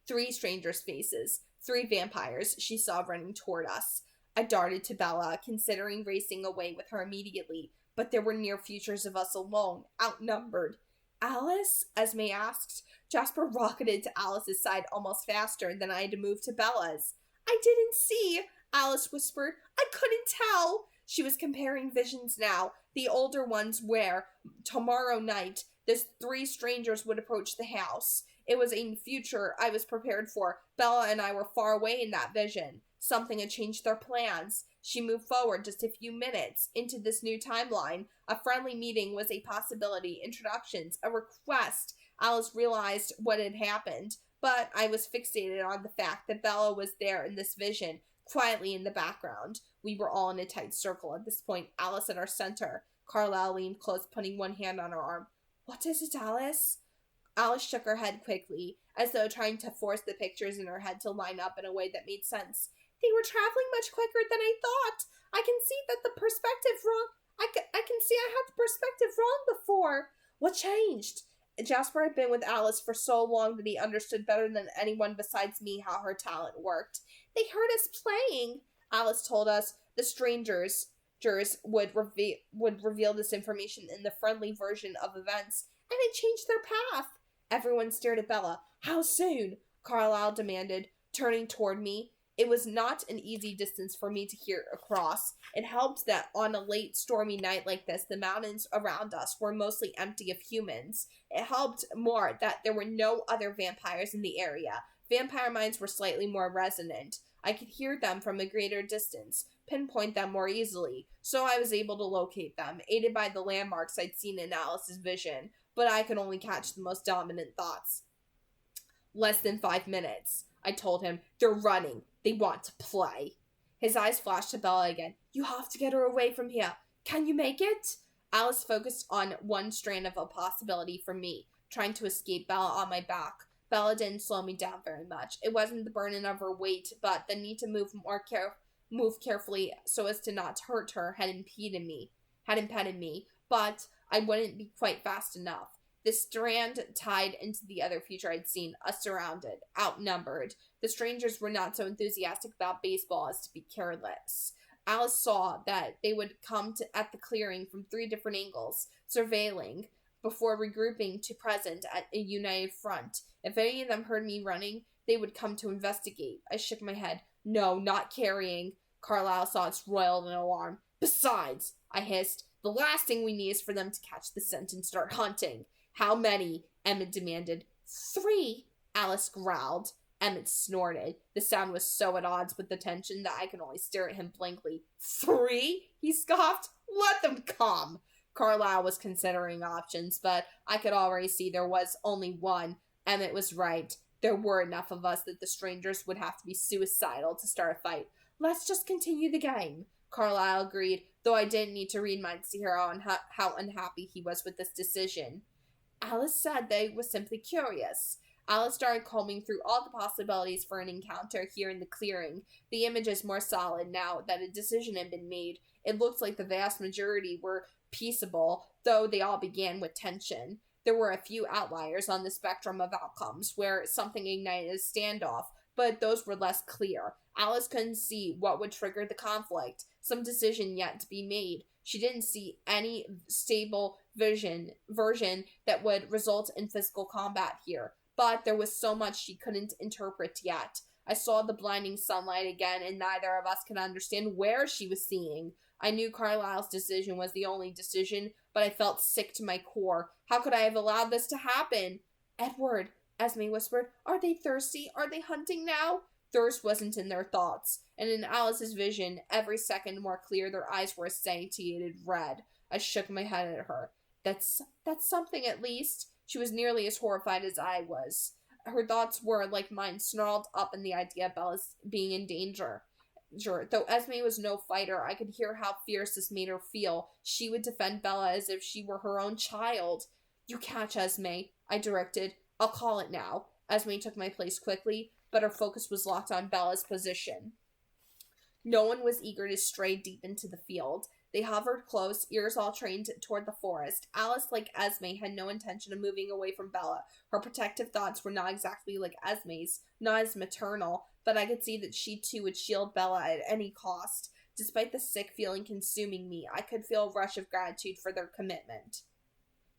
3 strangers' faces, 3 vampires she saw running toward us. I darted to Bella, considering racing away with her immediately, but there were near futures of us alone, outnumbered. Alice? Esme asked. Jasper rocketed to Alice's side almost faster than I had to move to Bella's. I didn't see, Alice whispered. I couldn't tell. She was comparing visions now, the older ones where, tomorrow night, the 3 strangers would approach the house. It was a future I was prepared for. Bella and I were far away in that vision. Something had changed their plans. She moved forward just a few minutes into this new timeline. A friendly meeting was a possibility, introductions, a request. Alice realized what had happened, but I was fixated on the fact that Bella was there in this vision, quietly in the background. We were all in a tight circle at this point, Alice at our center. Carlisle leaned close, putting one hand on her arm. What is it, Alice? Alice shook her head quickly, as though trying to force the pictures in her head to line up in a way that made sense. They were traveling much quicker than I thought. I can see that the perspective wrong. I can see I had the perspective wrong before. What changed? Jasper had been with Alice for so long that he understood better than anyone besides me how her talent worked. They heard us playing, Alice told us. The strangers would reveal this information in the friendly version of events, and it changed their path. Everyone stared at Bella. How soon? Carlisle demanded, turning toward me. It was not an easy distance for me to hear across. It helped that on a late stormy night like this, the mountains around us were mostly empty of humans. It helped more that there were no other vampires in the area. Vampire minds were slightly more resonant. I could hear them from a greater distance, pinpoint them more easily, so I was able to locate them, aided by the landmarks I'd seen in Alice's vision, but I could only catch the most dominant thoughts. Less than 5 minutes, I told him. They're running. They want to play. His eyes flashed to Bella again. You have to get her away from here. Can you make it? Alice focused on one strand of a possibility for me, trying to escape Bella on my back. Bella didn't slow me down very much. It wasn't the burden of her weight, but the need to move carefully so as to not hurt her had impeded me. But I wouldn't be quite fast enough. The strand tied into the other future I'd seen, us surrounded, outnumbered. The strangers were not so enthusiastic about baseball as to be careless. Alice saw that they would come at the clearing from 3 different angles, surveilling, before regrouping to present at a united front. If any of them heard me running, they would come to investigate. I shook my head. No, not carrying. Carlisle saw its roiled in alarm. Besides, I hissed, the last thing we need is for them to catch the scent and start hunting. How many? Emmett demanded. 3, Alice growled. Emmett snorted. The sound was so at odds with the tension that I could only stare at him blankly. 3? He scoffed. Let them come. Carlisle was considering options, but I could already see there was only one. Emmett was right. There were enough of us that the strangers would have to be suicidal to start a fight. Let's just continue the game. Carlisle agreed, though I didn't need to read minds to hear how unhappy he was with this decision. Alice said they was simply curious. Alice started combing through all the possibilities for an encounter here in the clearing. The image is more solid now that a decision had been made. It looks like the vast majority were peaceable, though they all began with tension. There were a few outliers on the spectrum of outcomes where something ignited a standoff, but those were less clear. Alice couldn't see what would trigger the conflict, some decision yet to be made. She didn't see any stable version that would result in physical combat here, but there was so much she couldn't interpret yet. I saw the blinding sunlight again, and neither of us could understand where she was seeing. I knew Carlisle's decision was the only decision, but I felt sick to my core. How could I have allowed this to happen? Edward, Esme whispered, are they thirsty? Are they hunting now? Thirst wasn't in their thoughts, and in Alice's vision, every second more clear, their eyes were a satiated red. I shook my head at her. That's something at least. She was nearly as horrified as I was. Her thoughts were, like mine, snarled up in the idea of Bella's being in danger. Though Esme was no fighter, I could hear how fierce this made her feel. She would defend Bella as if she were her own child. You catch Esme, I directed. I'll call it now. Esme took my place quickly, but her focus was locked on Bella's position. No one was eager to stray deep into the field. They hovered close, ears all trained toward the forest. Alice, like Esme, had no intention of moving away from Bella. Her protective thoughts were not exactly like Esme's, not as maternal, but I could see that she too would shield Bella at any cost. Despite the sick feeling consuming me, I could feel a rush of gratitude for their commitment.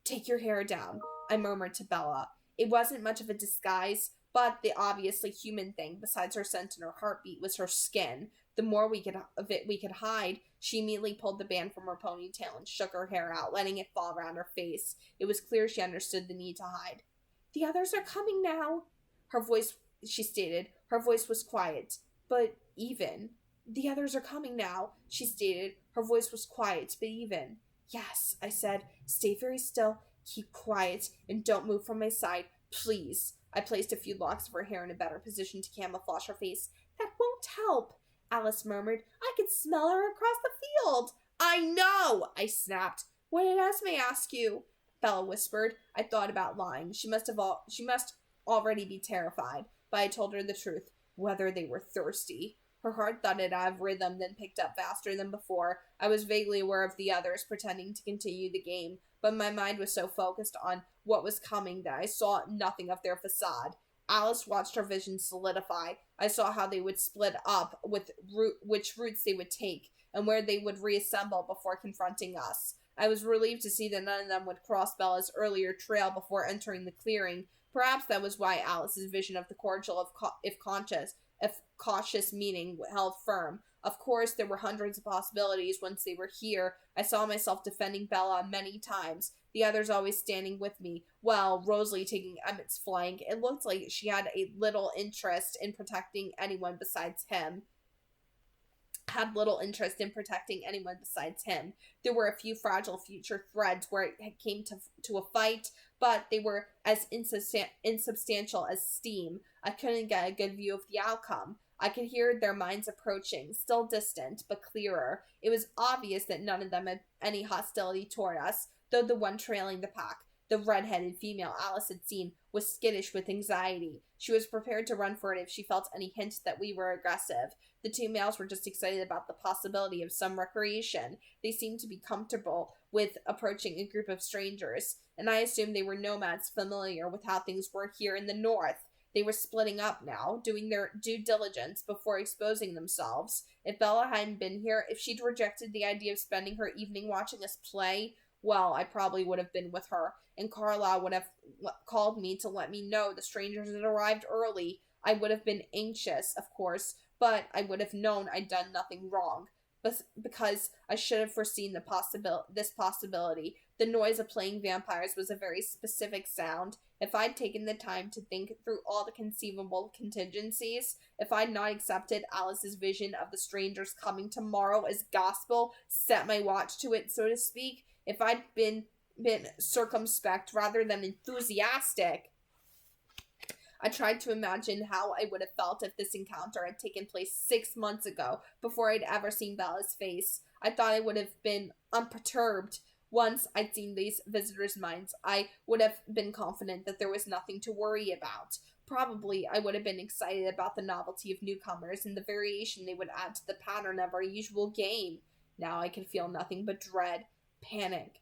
Take your hair down, I murmured to Bella. It wasn't much of a disguise, but the obviously human thing, besides her scent and her heartbeat, was her skin. The more we could hide, she immediately pulled the band from her ponytail and shook her hair out, letting it fall around her face. It was clear she understood the need to hide. The others are coming now, she stated. Her voice was quiet, but even. The others are coming now, she stated. Her voice was quiet, but even. Yes, I said. Stay very still, keep quiet, and don't move from my side, please. I placed a few locks of her hair in a better position to camouflage her face. That won't help, Alice murmured. I could smell her across the field. I know, I snapped. What did Esme ask you? Bella whispered. I thought about lying. She must already be terrified, but I told her the truth, whether they were thirsty. Her heart thudded out of rhythm, then picked up faster than before. I was vaguely aware of the others, pretending to continue the game, but my mind was so focused on what was coming that I saw nothing of their facade. Alice watched her vision solidify. I saw how they would split up, with which routes they would take, and where they would reassemble before confronting us. I was relieved to see that none of them would cross Bella's earlier trail before entering the clearing. Perhaps that was why Alice's vision of the cordial, if cautious meeting held firm. Of course, there were hundreds of possibilities once they were here. I saw myself defending Bella many times, the others always standing with me, while Rosalie taking Emmett's flank. It looked like she had a little interest in protecting anyone besides him. There were a few fragile future threads where it came to a fight, but they were as insubstantial as steam. I couldn't get a good view of the outcome. I could hear their minds approaching, still distant, but clearer. It was obvious that none of them had any hostility toward us, though the one trailing the pack, the red-headed female Alice had seen, was skittish with anxiety. She was prepared to run for it if she felt any hint that we were aggressive. The two males were just excited about the possibility of some recreation. They seemed to be comfortable with approaching a group of strangers, and I assumed they were nomads familiar with how things were here in the north. They were splitting up now, doing their due diligence before exposing themselves. If Bella hadn't been here, if she'd rejected the idea of spending her evening watching us play, well, I probably would have been with her, and Carlisle would have called me to let me know the strangers had arrived early. I would have been anxious, of course, but I would have known I'd done nothing wrong, because I should have foreseen this possibility. The noise of playing vampires was a very specific sound. If I'd taken the time to think through all the conceivable contingencies, if I'd not accepted Alice's vision of the strangers coming tomorrow as gospel, set my watch to it, so to speak, if I'd been circumspect rather than enthusiastic, I tried to imagine how I would have felt if this encounter had taken place 6 months ago, before I'd ever seen Bella's face. I thought I would have been unperturbed. Once I'd seen these visitors' minds, I would have been confident that there was nothing to worry about. Probably I would have been excited about the novelty of newcomers and the variation they would add to the pattern of our usual game. Now I can feel nothing but dread, panic,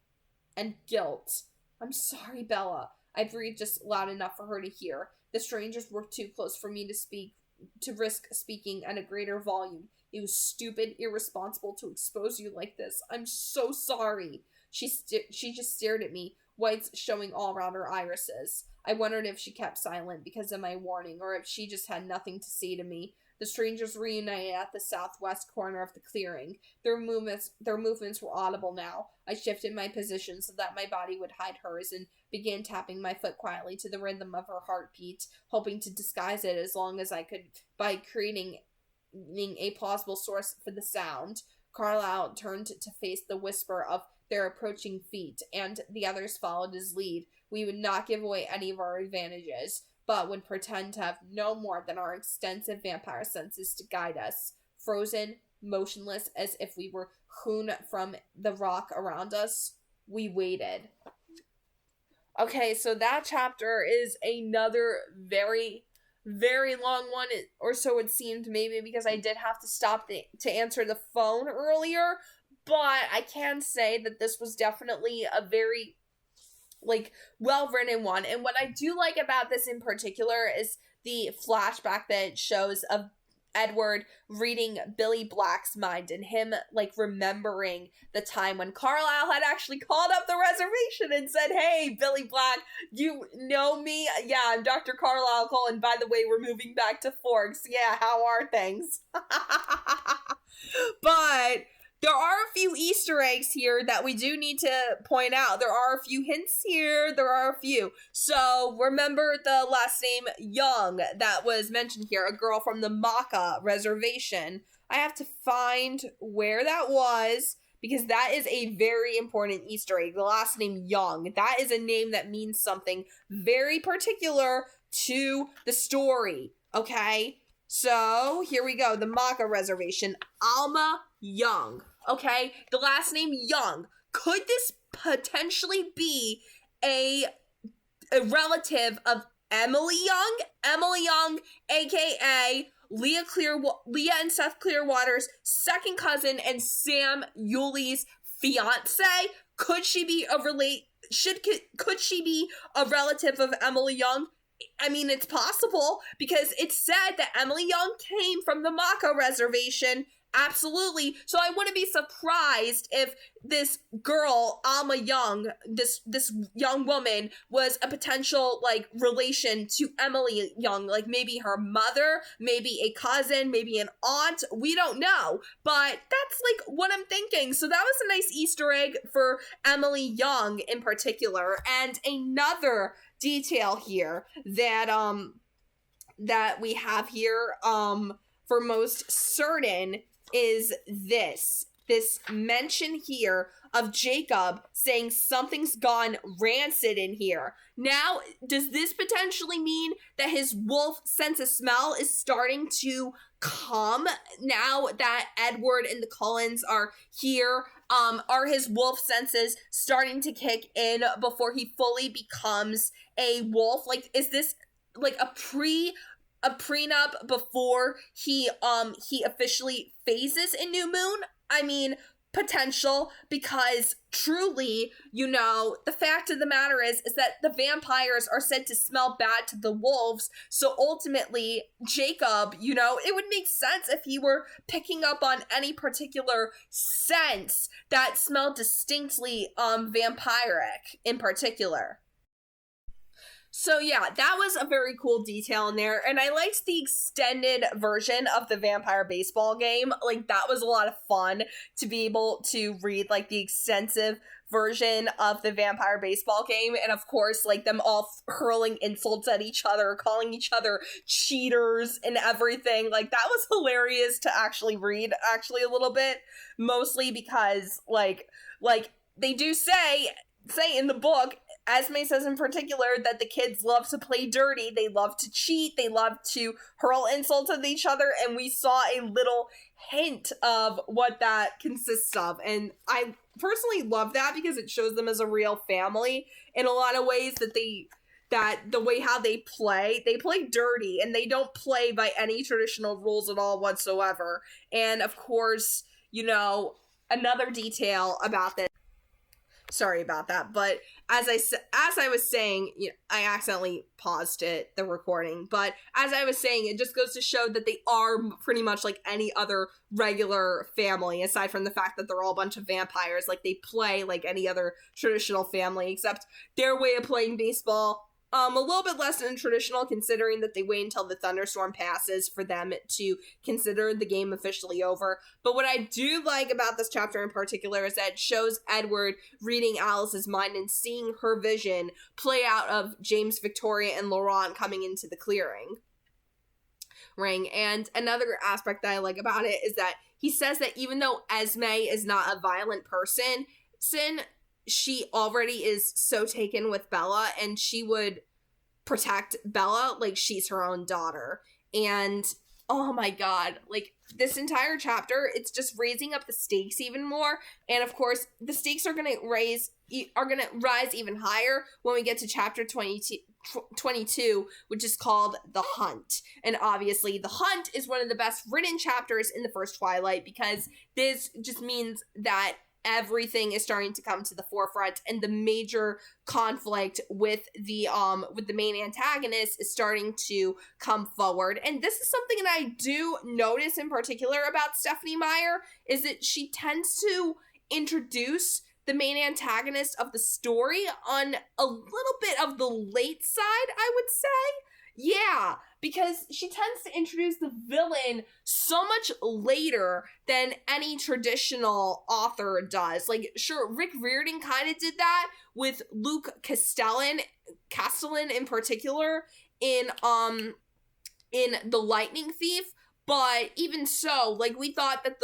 and guilt. I'm sorry, Bella. I breathed just loud enough for her to hear. The strangers were too close for me to risk speaking at a greater volume. It was stupid, irresponsible to expose you like this. I'm so sorry. She just stared at me, whites showing all around her irises. I wondered if she kept silent because of my warning, or if she just had nothing to say to me. The strangers reunited at the southwest corner of the clearing. Their movements were audible now. I shifted my position so that my body would hide hers and began tapping my foot quietly to the rhythm of her heartbeat, hoping to disguise it as long as I could by creating a plausible source for the sound. Carlisle turned to face the whisper of their approaching feet, and the others followed his lead. We would not give away any of our advantages, but would pretend to have no more than our extensive vampire senses to guide us. Frozen, motionless, as if we were hewn from the rock around us, we waited. Okay, so that chapter is another very, very long one, or so it seemed, maybe because I did have to stop to answer the phone earlier, but I can say that this was definitely a very well-written one. And what I do like about this in particular is the flashback that it shows of Edward reading Billy Black's mind and him remembering the time when Carlisle had actually called up the reservation and said, "Hey, Billy Black, you know me? Yeah, I'm Dr. Carlisle Cole, and by the way, we're moving back to Forks. Yeah, how are things?" But there are a few Easter eggs here that we do need to point out. There are a few hints here. There are a few. So remember the last name Young that was mentioned here, a girl from the Maca reservation. I have to find where that was because that is a very important Easter egg. The last name Young. That is a name that means something very particular to the story. Okay? So here we go. The Maca reservation. Alma Young. Okay? The last name Young. Could this potentially be a relative of Emily Young? Emily Young, aka Leah and Seth Clearwater's second cousin and Sam Yuli's fiance? Could she be could she be a relative of Emily Young? I mean, it's possible because it said that Emily Young came from the Maca reservation. Absolutely. So I wouldn't be surprised if this girl, Alma Young, this young woman was a potential relation to Emily Young, maybe her mother, maybe a cousin, maybe an aunt. We don't know, but that's what I'm thinking. So that was a nice Easter egg for Emily Young in particular. And another detail here that we have here for most certain is this. this mention here of Jacob saying something's gone rancid in here. Now, does this potentially mean that his wolf sense of smell is starting to come now that Edward and the Cullens are here? Are his wolf senses starting to kick in before he fully becomes a wolf? Like, is this like a prenup before he officially phases in New Moon? I mean, potential, because truly, you know, the fact of the matter is that the vampires are said to smell bad to the wolves. So ultimately, Jacob, you know, it would make sense if he were picking up on any particular sense that smelled distinctly vampiric in particular. So yeah, that was a very cool detail in there, and I liked the extended version of the vampire baseball game. Like, that was a lot of fun to be able to read, like, the extensive version of the vampire baseball game, and of course, like, them all hurling insults at each other, calling each other cheaters and everything. Like, that was hilarious to actually read, actually, a little bit, mostly because, like, they do say in the book, Esme says in particular, that the kids love to play dirty, they love to cheat, they love to hurl insults at each other, and we saw a little hint of what that consists of. And I personally love that because it shows them as a real family in a lot of ways, that the way how they play dirty, and they don't play by any traditional rules at all whatsoever. And of course, you know, another detail about this, sorry about that, but as I was saying, you know, I accidentally paused the recording, but as I was saying, it just goes to show that they are pretty much like any other regular family, aside from the fact that they're all a bunch of vampires. Like, they play like any other traditional family, except their way of playing baseball, a little bit less than traditional, considering that they wait until the thunderstorm passes for them to consider the game officially over. But what I do like about this chapter in particular is that it shows Edward reading Alice's mind and seeing her vision play out of James, Victoria, and Laurent coming into the clearing ring. And another aspect that I like about it is that he says that even though Esme is not a violent person, she already is so taken with Bella, and she would protect Bella like she's her own daughter. And oh my god, like, this entire chapter, it's just raising up the stakes even more. And of course, the stakes are gonna rise even higher when we get to chapter 22, which is called The Hunt. And obviously, The Hunt is one of the best written chapters in the first Twilight, because this just means that everything is starting to come to the forefront, and the major conflict with the main antagonist is starting to come forward. And this is something that I do notice in particular about Stephenie Meyer, is that she tends to introduce the main antagonist of the story on a little bit of the late side, I would say. Yeah, because she tends to introduce the villain so much later than any traditional author does. Like, sure, Rick Riordan kind of did that with Luke Castellan in particular in The Lightning Thief, but even so, like, we thought that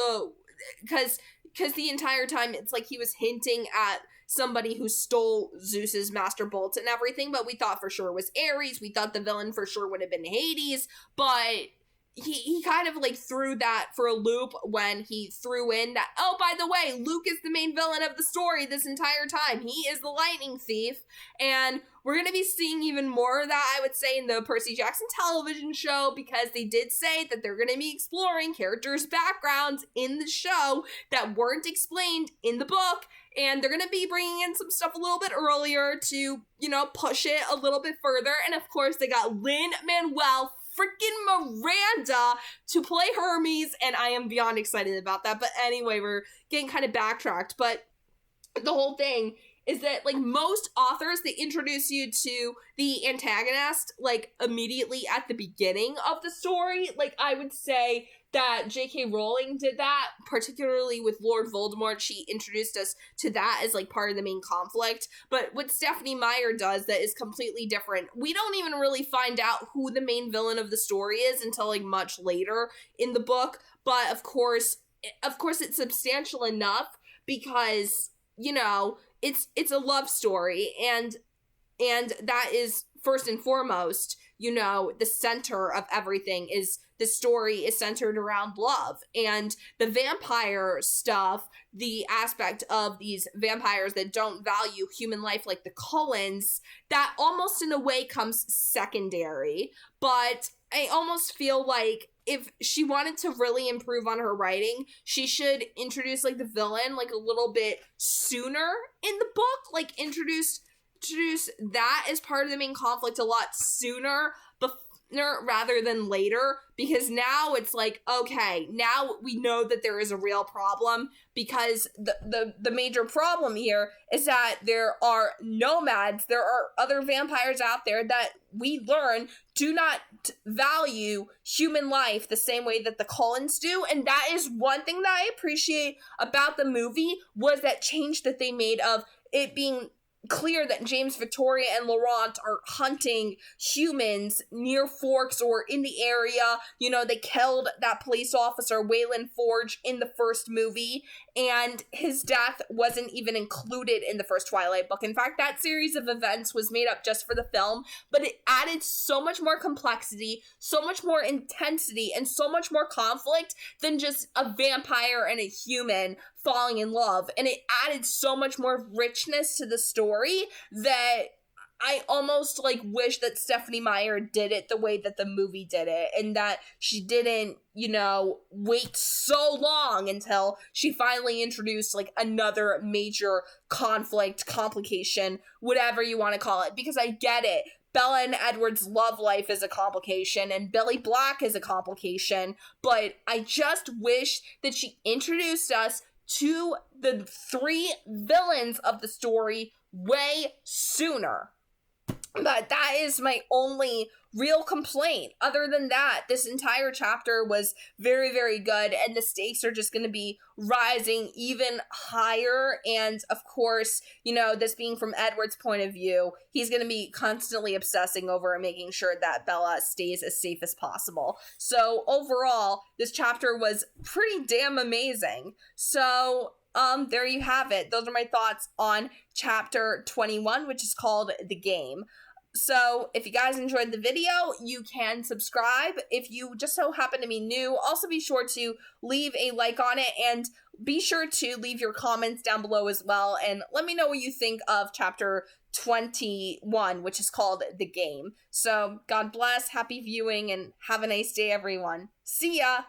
because the entire time it's like he was hinting at somebody who stole Zeus's Master Bolt and everything, but we thought for sure it was Ares. We thought the villain for sure would have been Hades, but he kind of like threw that for a loop when he threw in that, oh, by the way, Luke is the main villain of the story this entire time. He is the Lightning Thief, and we're going to be seeing even more of that, I would say, in the Percy Jackson television show, because they did say that they're going to be exploring characters' backgrounds in the show that weren't explained in the book, and they're going to be bringing in some stuff a little bit earlier to, you know, push it a little bit further. And of course, they got Lin-Manuel freaking Miranda to play Hermes, and I am beyond excited about that. But anyway, we're getting kind of backtracked, but the whole thing is that, like, most authors, they introduce you to the antagonist, like, immediately at the beginning of the story. Like, I would say that J.K. Rowling did that, particularly with Lord Voldemort. She introduced us to that as, like, part of the main conflict. But what Stephenie Meyer does that is completely different, we don't even really find out who the main villain of the story is until, like, much later in the book. But, of course, of course, it's substantial enough because, you know, it's a love story, and that is first and foremost, you know, the center of everything. Is the story is centered around love, and the vampire stuff, the aspect of these vampires that don't value human life like the Cullens, that almost in a way comes secondary. But I almost feel like if she wanted to really improve on her writing, she should introduce like the villain like a little bit sooner in the book, like introduce that as part of the main conflict a lot sooner rather than later, because now it's like, okay, now we know that there is a real problem, because the major problem here is that there are nomads, there are other vampires out there that we learn do not value human life the same way that the Cullens do. And that is one thing that I appreciate about the movie, was that change that they made of it being clear that James, Victoria, and Laurent are hunting humans near Forks or in the area. You know, they killed that police officer, Waylon Forge, in the first movie, and his death wasn't even included in the first Twilight book. In fact, that series of events was made up just for the film, but it added so much more complexity, so much more intensity, and so much more conflict than just a vampire and a human falling in love. And it added so much more richness to the story that I almost like wish that Stephenie Meyer did it the way that the movie did it, and that she didn't, you know, wait so long until she finally introduced like another major conflict, complication, whatever you want to call it. Because I get it, Bella and Edward's love life is a complication, and Billy Black is a complication, but I just wish that she introduced us to the three villains of the story way sooner. But that is my only real complaint. Other than that, this entire chapter was very, very good, and the stakes are just going to be rising even higher. And of course, you know, this being from Edward's point of view, he's going to be constantly obsessing over and making sure that Bella stays as safe as possible. So overall, this chapter was pretty damn amazing. So there you have it. Those are my thoughts on chapter 21, which is called The Game. So if you guys enjoyed the video, you can subscribe. If you just so happen to be new, also be sure to leave a like on it, and be sure to leave your comments down below as well, and let me know what you think of chapter 21, which is called The Game. So God bless, happy viewing, and have a nice day, everyone. See ya!